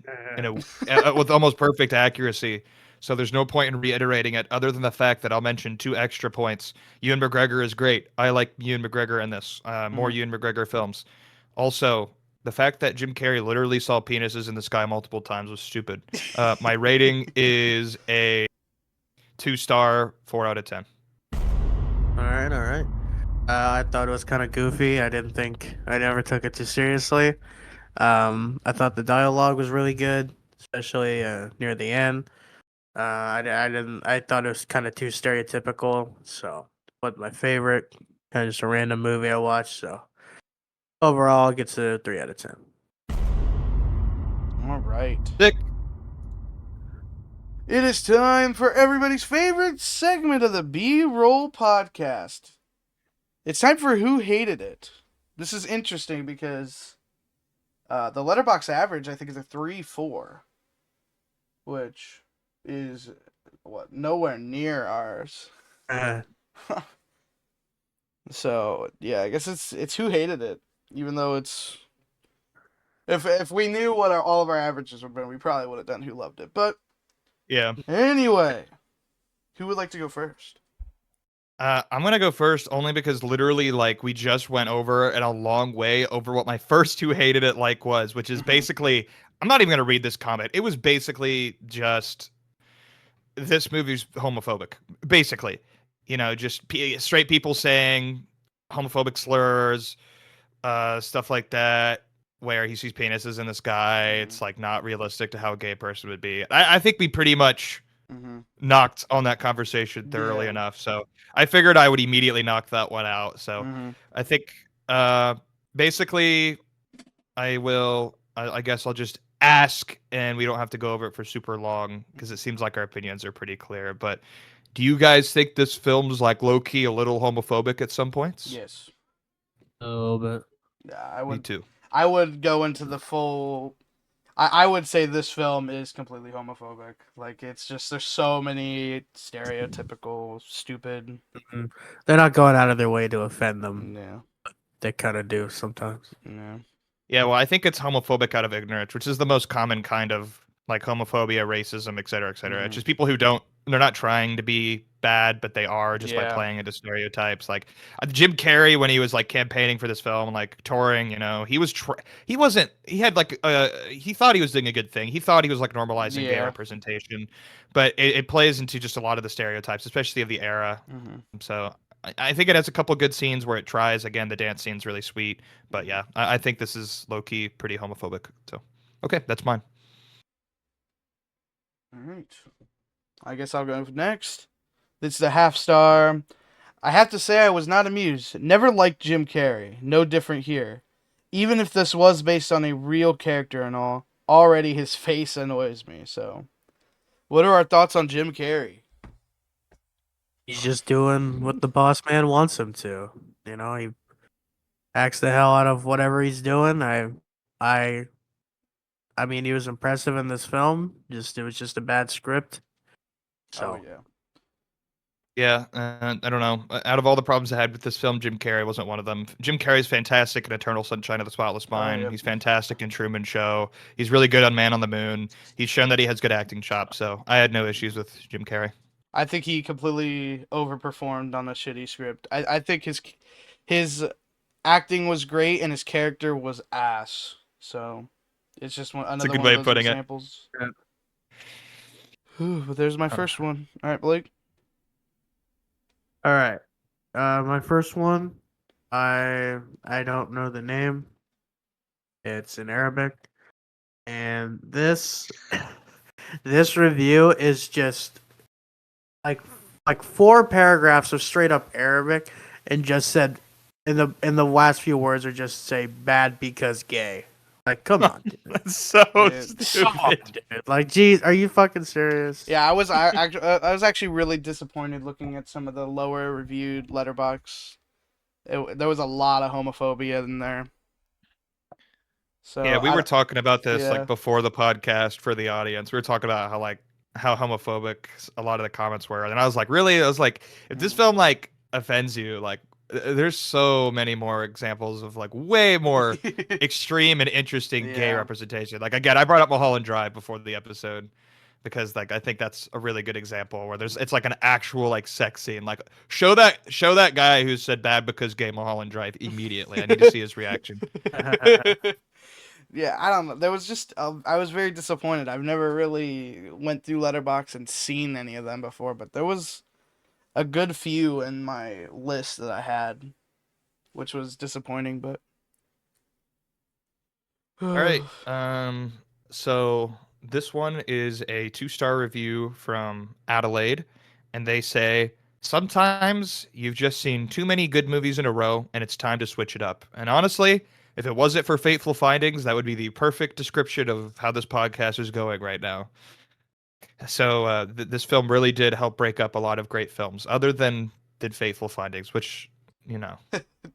with almost perfect accuracy. So there's no point in reiterating it, other than the fact that I'll mention 2 extra points. Ewan McGregor is great. I like Ewan McGregor in this. More Ewan McGregor films. Also, the fact that Jim Carrey literally saw penises in the sky multiple times was stupid. My rating is a 2-star, 4 out of 10. All right. I thought it was kind of goofy. I never took it too seriously. I thought the dialogue was really good, especially near the end. I thought it was kind of too stereotypical, so it wasn't my favorite. Kind of just a random movie I watched. So overall, it gets a 3 out of 10. All right. Sick. It is time for everybody's favorite segment of the B-Roll podcast. It's time for Who Hated It. This is interesting because the letterbox average, I think, is a 3.4, which is nowhere near ours. So yeah, I guess it's Who Hated It, even though it's if we knew what all of our averages would be, we probably would have done Who Loved It. But Yeah. anyway, who would like to go first? I'm gonna go first only because literally, like, we just went over in a long way over what my first Who Hated It like was, which is basically, I'm not even gonna read this comment. It was basically just this movie's homophobic, basically. You know, just straight people saying homophobic slurs, stuff like that, where he sees penises in the sky. It's like not realistic to how a gay person would be. I think we pretty much knocked on that conversation thoroughly enough. So I figured I would immediately knock that one out. So I think basically I guess I'll just ask and we don't have to go over it for super long because it seems like our opinions are pretty clear. But do you guys think this film's like low key a little homophobic at some points? Yes. A little bit. Yeah, I would. Me too. I would go into the full. I would say this film is completely homophobic. Like, it's just there's so many stereotypical, stupid. They're not going out of their way to offend them. Yeah. They kind of do sometimes. Yeah. Yeah, well, I think it's homophobic out of ignorance, which is the most common kind of like homophobia, racism, et cetera, et cetera. It's just people who they're not trying to be bad, but they are just by playing into stereotypes. Like Jim Carrey, when he was like campaigning for this film, like touring, you know, he had like, he thought he was doing a good thing. He thought he was like normalizing gay representation, but it plays into just a lot of the stereotypes, especially of the era. So I think it has a couple good scenes where it tries. Again, the dance scene's really sweet. But yeah, I think this is low-key pretty homophobic. So, okay, that's mine. All right. I guess I'll go next. This is a half star. I have to say I was not amused. Never liked Jim Carrey. No different here. Even if this was based on a real character and all, already his face annoys me. So, what are our thoughts on Jim Carrey? He's just doing what the boss man wants him to. You know, he acts the hell out of whatever he's doing. I mean, he was impressive in this film. It was just a bad script. So yeah. Yeah, I don't know. Out of all the problems I had with this film, Jim Carrey wasn't one of them. Jim Carrey's fantastic in Eternal Sunshine of the Spotless Mind. He's fantastic in Truman Show. He's really good on Man on the Moon. He's shown that he has good acting chops, so I had no issues with Jim Carrey. I think he completely overperformed on a shitty script. I think his acting was great and his character was ass. So it's just another good one way of of those putting examples. But there's my first one. All right, Blake. all right, my first one. I don't know the name. It's in Arabic, and this review is just like 4 paragraphs of straight up Arabic, and just said in the last few words are just say bad because gay. Like, come on, dude. That's so Dude. stupid. Dude. Like, geez, are you fucking serious? Yeah, I was actually really disappointed looking at some of the lower reviewed letterbox. There was a lot of homophobia in there. So yeah, we were talking about this like before the podcast for the audience. We were talking about how homophobic a lot of the comments were, and I was like, really? I was like, if this film like offends you, like, there's so many more examples of like way more extreme and interesting gay representation. Like, again, I brought up Mulholland Drive before the episode because like I think that's a really good example where it's like an actual like sex scene. Like, show that guy who said bad because gay Mulholland Drive immediately. I need to see his reaction. Yeah, I don't know. There was just I was very disappointed. I've never really went through Letterboxd and seen any of them before, but there was a good few in my list that I had, which was disappointing. But all right, so this one is a 2-star review from Adelaide, and they say, sometimes you've just seen too many good movies in a row, and it's time to switch it up. And honestly, if it wasn't for Fateful Findings, that would be the perfect description of how this podcast is going right now. So this film really did help break up a lot of great films, other than Fateful Findings, which you know.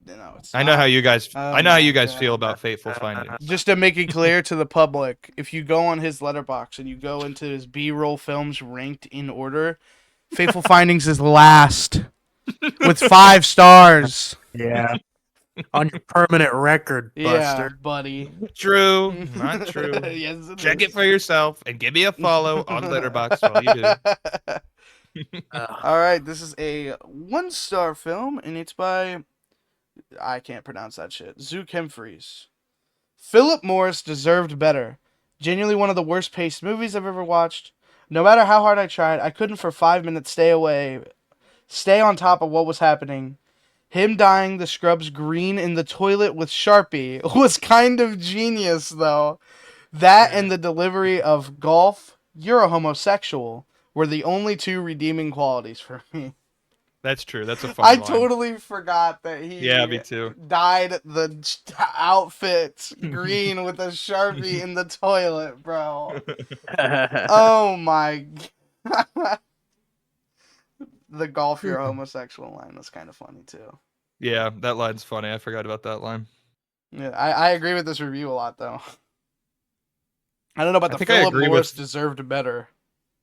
No, it's I know not. how you guys. Oh I know how you my guys God. feel about Fateful Findings. Just to make it clear to the public, if you go on his letterbox and you go into his B-roll films ranked in order, Fateful Findings is last with 5 stars. Yeah. On your permanent record, Yeah, Buster. buddy. True, not true. Yes, it Check is. it for yourself and give me a follow on Letterboxd while you do. All right, this is a 1-star film, and it's by, I can't pronounce that shit, Zook Humphreys. Phillip Morris deserved better. Genuinely one of the worst paced movies I've ever watched. No matter how hard I tried, I couldn't for 5 minutes stay on top of what was happening. Him dyeing the scrubs green in the toilet with Sharpie was kind of genius, though. That and the delivery of "Golf, you're a homosexual" were the only 2 redeeming qualities for me. That's true. That's a fun I line. totally forgot that he me too. dyed the outfit green with a Sharpie in the toilet, bro. Oh my God. The "Golf, you're a homosexual" line was kind of funny, too. Yeah, that line's funny. I forgot about that line. Yeah, I agree with this review a lot, though. I don't know about I the think I Phillip agree Morris with- deserved better.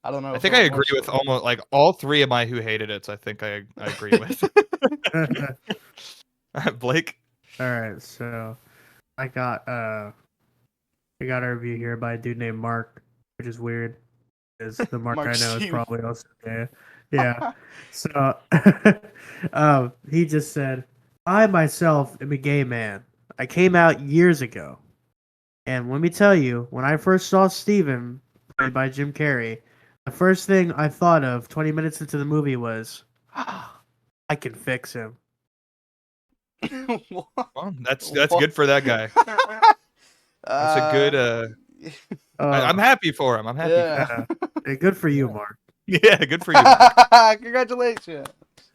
I don't know. I if think I Phillip agree Morris with almost like all 3 of my who hated it. So I think I agree with Blake. All right, so I got a review here by a dude named Mark, which is weird, because the Mark Mark I know is Steve. probably also gay. Yeah. So he just said, "I myself am a gay man. I came out years ago, and let me tell you, when I first saw Steven, played by Jim Carrey, the first thing I thought of 20 minutes into the movie was, I can fix him." Well, that's good for that guy. That's a good. I'm happy for him. I'm happy. Yeah. Hey, good for you, Mark. Yeah, good for you. Mark. Congratulations.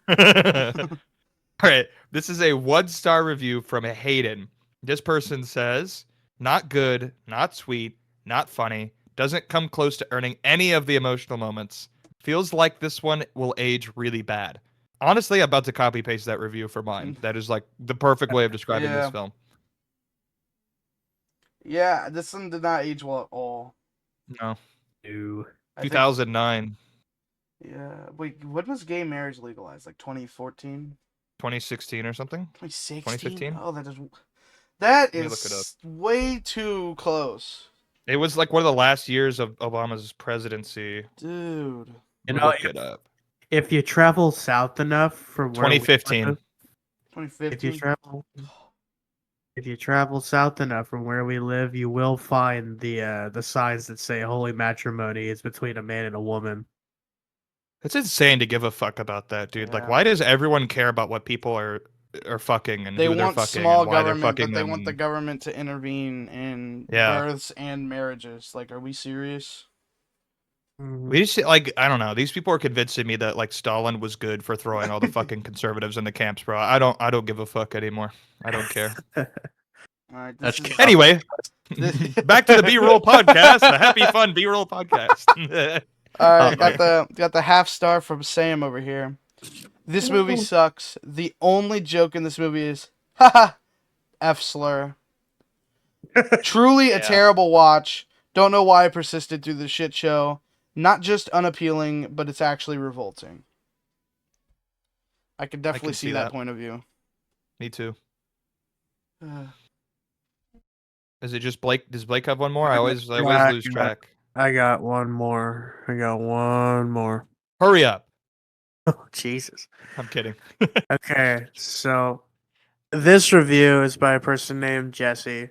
All right, this is a 1-star review from Hayden. This person says, "Not good, not sweet, not funny. Doesn't come close to earning any of the emotional moments. Feels like this one will age really bad." Honestly, I'm about to copy paste that review for mine. That is like the perfect way of describing this film. Yeah, this one did not age well at all. No. Ew. 2009. Yeah. Wait, when was gay marriage legalized? Like 2014? 2016 or something? 2016? 2015? Oh, that Let me look it up. is way too close. It was like one of the last years of Obama's presidency. Dude. You know, Look it up. if you travel south enough from where 2015. 2015? If you travel south enough from where we live, you will find the signs that say "Holy Matrimony" is between a man and a woman. It's insane to give a fuck about that, dude. Like, Yeah. why does everyone care about what people are fucking and They who they're want fucking small and why they're government, fucking but they them? want the government to intervene in Yeah. births and marriages. Like, are we serious? We just like I don't know. These people are convincing me that like Stalin was good for throwing all the fucking conservatives in the camps, bro. I don't give a fuck anymore. I don't care. All right, That's Anyway, back to the B-roll podcast, the happy fun B-roll podcast. All right, got the half star from Sam over here. This movie sucks. The only joke in this movie is haha F slur. Truly a terrible watch. Don't know why I persisted through the shit show. Not just unappealing, but it's actually revolting. I could definitely see that point of view. Me too. Is it just Blake? Does Blake have one more? I always lose track. I got one more. Hurry up. Oh, Jesus. I'm kidding. Okay, so this review is by a person named Jesse,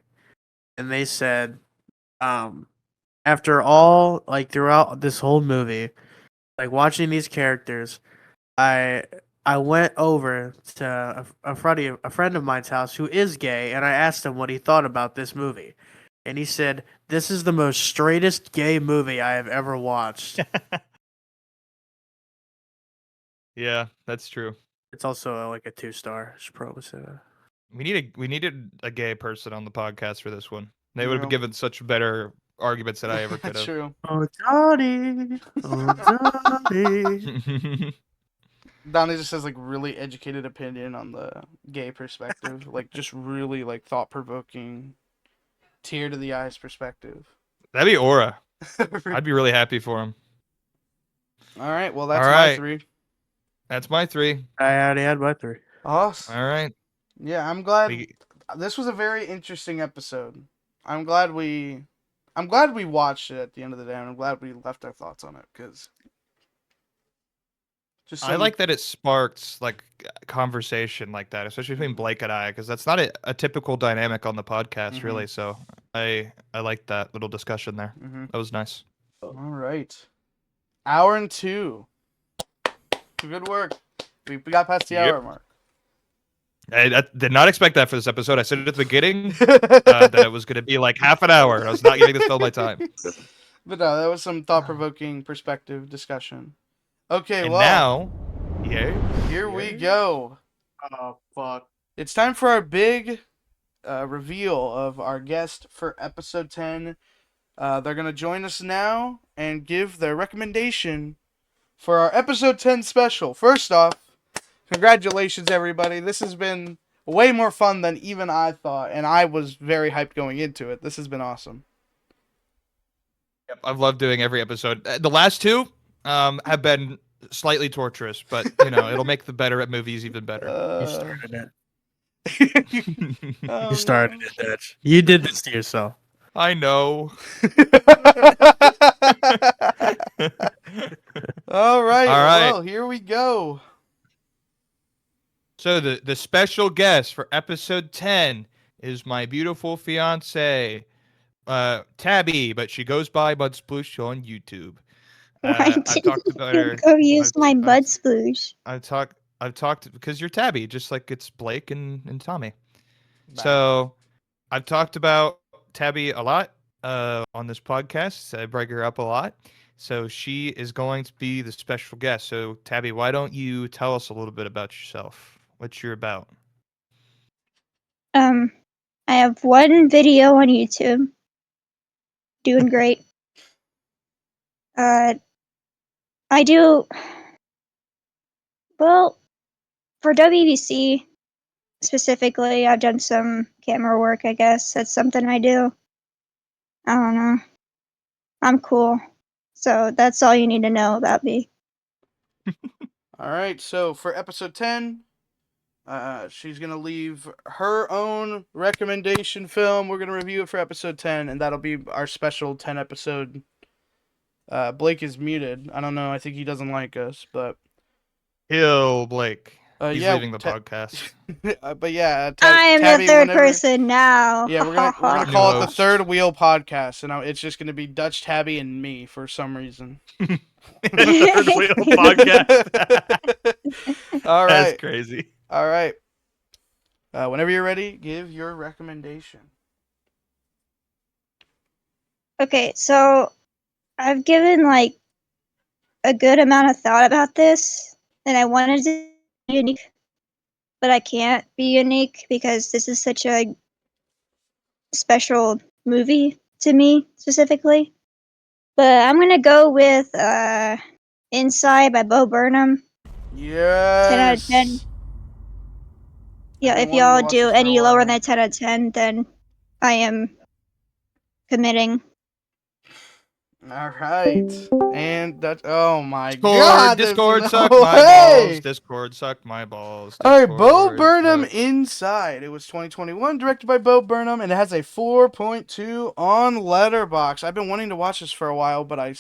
and they said, after all, like throughout this whole movie, like watching these characters, I went over to a friend of mine's house who is gay, and I asked him what he thought about this movie, and he said, "This is the most straightest gay movie I have ever watched." Yeah, that's true. It's also like a 2-star. I should probably say that. We needed a gay person on the podcast for this one. They would have given such better arguments than I ever could have. True. Oh, Johnny. Oh, Johnny. Donnie just has like really educated opinion on the gay perspective, like just really like thought provoking, tear to the eyes perspective. That'd be Aura. I'd be really happy for him. All right, well that's my 3. That's my 3. I already had my 3. Awesome. All right. Yeah, I'm glad. This was a very interesting episode. I'm glad we watched it at the end of the day, and I'm glad we left our thoughts on it because. I like that it sparked like conversation like that, especially between Blake and I, because that's not a typical dynamic on the podcast, really. So I like that little discussion there. That was nice. All right, hour and 2. Good work. We got past the hour mark. I did not expect that for this episode. I said it at the beginning that it was going to be like half an hour. I was not giving this film my time. But no, that was some thought-provoking perspective discussion. Okay, and well, now, here we go. Oh, fuck. It's time for our big reveal of our guest for episode 10. They're going to join us now and give their recommendation for our episode 10 special. First off, congratulations, everybody. This has been way more fun than even I thought, and I was very hyped going into it. This has been awesome. Yep, I've loved doing every episode. The last 2 have been slightly torturous, but you know it'll make the better at movies even better. You started it. Oh, you started it, Dutch. You did this to yourself. I know. All right. Well, here we go. So the special guest for episode 10 is my beautiful fiance, Tabby, but she goes by Bud Sploosh on YouTube. Why did you go use my Bud Sploosh? I've talked because you're Tabby, just like it's Blake and Tommy. So I've talked about Tabby a lot on this podcast. I bring her up a lot. So she is going to be the special guest. So Tabby, why don't you tell us a little bit about yourself? What you're about? I have one video on YouTube. Doing great. I do well for WABC specifically. I've done some camera work, I guess. That's something I do. I don't know. I'm cool. So that's all you need to know about me. All right. So for episode 10, she's going to leave her own recommendation film. We're going to review it for episode 10, and that'll be our special 10 episode. Blake is muted. I don't know. I think he doesn't like us, but. Hill Blake. He's leaving the podcast. But yeah, I am Tabby, the third person now. Yeah, we're gonna call it the Third Wheel Podcast, and it's just gonna be Dutch, Tabby, and me for some reason. Third Wheel Podcast. All right, that's crazy. All right. Whenever you're ready, give your recommendation. Okay, so I've given like a good amount of thought about this, and I wanted to be unique, but I can't be unique because this is such a special movie to me specifically. But I'm gonna go with Inside by Bo Burnham. Yes. 10 out of 10. Yeah, if y'all do any lower than 10 out of 10, then I am committing. All right, and that. Oh my God! Discord suck my balls. Discord suck my balls. All right, Bo Burnham Inside. It was 2021, directed by Bo Burnham, and it has a 4.2 on Letterboxd. I've been wanting to watch this for a while, but I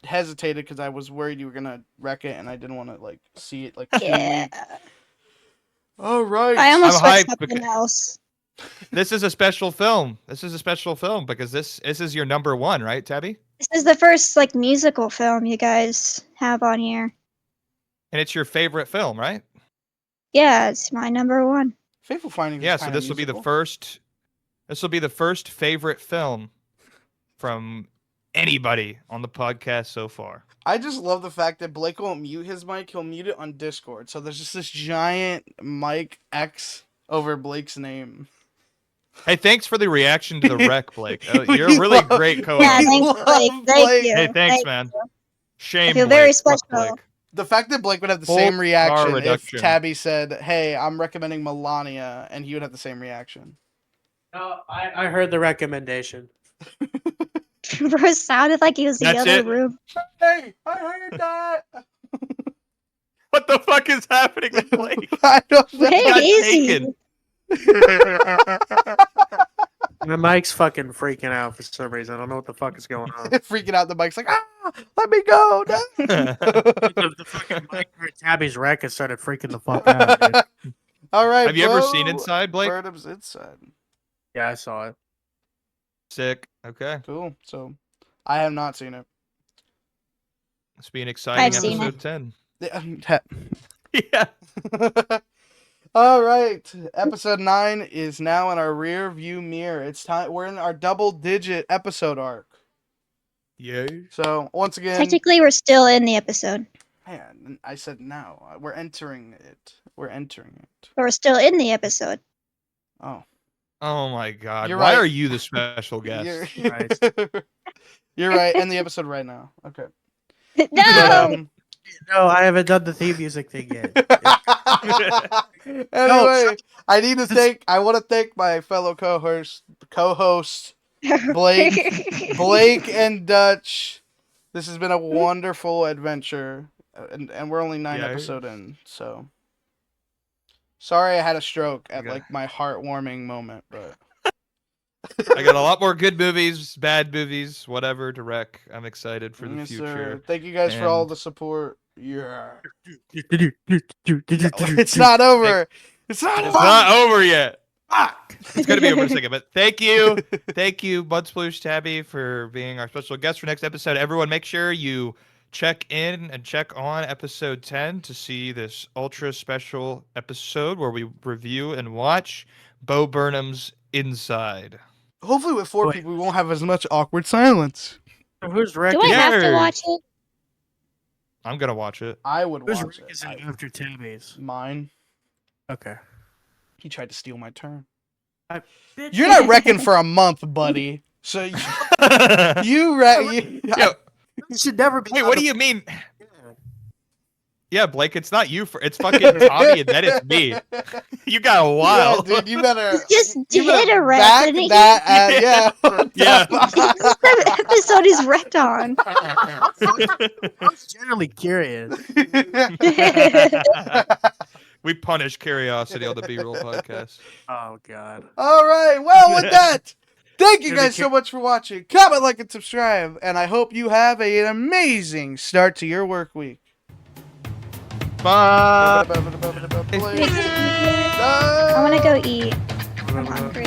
hesitated because I was worried you were gonna wreck it, and I didn't want to like see it like. Yeah. All right. I almost watched something else. This is a special film. This is a special film because this is your number 1, right, Tabby? This is the first like musical film you guys have on here. And it's your favorite film, right? Yeah, it's my number 1. Fateful Findings. Yeah, so this will be the first. This will be the first favorite film from anybody on the podcast so far. I just love the fact that Blake won't mute his mic; he'll mute it on Discord. So there's just this giant mic X over Blake's name. Hey, thanks for the reaction to the wreck, Blake. You're a really great co-host. Yeah, thanks, Blake. Thank you. Hey, thanks, man. Shame, I feel Blake. very special. The fact that Blake would have the Full same car reaction if reduction. Tabby said, "Hey, I'm recommending Melania," and he would have the same reaction. No, I heard the recommendation. Bro, it sounded like he was in the That's other it? room. Hey, I heard that. What the fuck is happening with Blake? I don't know. Where got is taken. My mic's fucking freaking out for some reason. I don't know what the fuck is going on. Freaking out. The mic's like, let me go. No. The fucking mic heard Tabby's wreck and started freaking the fuck out, dude. All right. Have you ever bro. seen Inside, Blake? Burnham's Inside. Yeah, I saw it. Sick. Okay. Cool. So, I have not seen it. It's be an exciting I've seen episode 10. Yeah. Yeah. All right. Episode 9 is now in our rear view mirror. It's time. We're in our double-digit episode arc. Yeah. So, once again, Technically, we're still in the episode. man, I said now. We're entering it. We're entering it. But we're still in the episode. Oh. Oh my god. You're Why right. are you the special guest? You're, Right. You're right. End the episode right now. Okay. No! But, No, I haven't done the theme music thing yet. anyway, I want to thank my fellow co-host Blake and Dutch. This has been a wonderful adventure, and we're only 9 Yeah. episodes in, so sorry I had a stroke at Okay. like my heartwarming moment, but I got a lot more good movies, bad movies, whatever to rec. I'm excited for the yes, future. sir. Thank you guys for all And- the support. Yeah, It's it's not over. It's not It's over. not over yet. Fuck. It's gonna be over in a second, but thank you, Mudsploosh Tabby, for being our special guest for next episode. Everyone, make sure you check in and check on episode 10 to see this ultra special episode where we review and watch Bo Burnham's Inside. Hopefully, with 4 Wait. people, we won't have as much awkward silence. Who's Do wrecking? I have to Yeah. watch it? I'm gonna watch it. I would Who's watch wreck it. is it after Tabby's? Mine. Okay. He tried to steal my turn. Bitch. You're not wrecking for a month, buddy. So you Yo, You should never be. wait, what do you mean? Yeah, Blake, it's not you. It's fucking Tommy, and then it's me. You got a while. Yeah, dude, you better. Just you hit better a wreck, back didn't he? that. Yeah. Yeah. This is the episode he's wrecked on. I was generally curious. We punish curiosity on the B-roll podcast. Oh God. All right. Well, with that, thank you Gonna be guys so much for watching. Comment, like, and subscribe. And I hope you have an amazing start to your work week. Bye. I want to go eat. I'm hungry.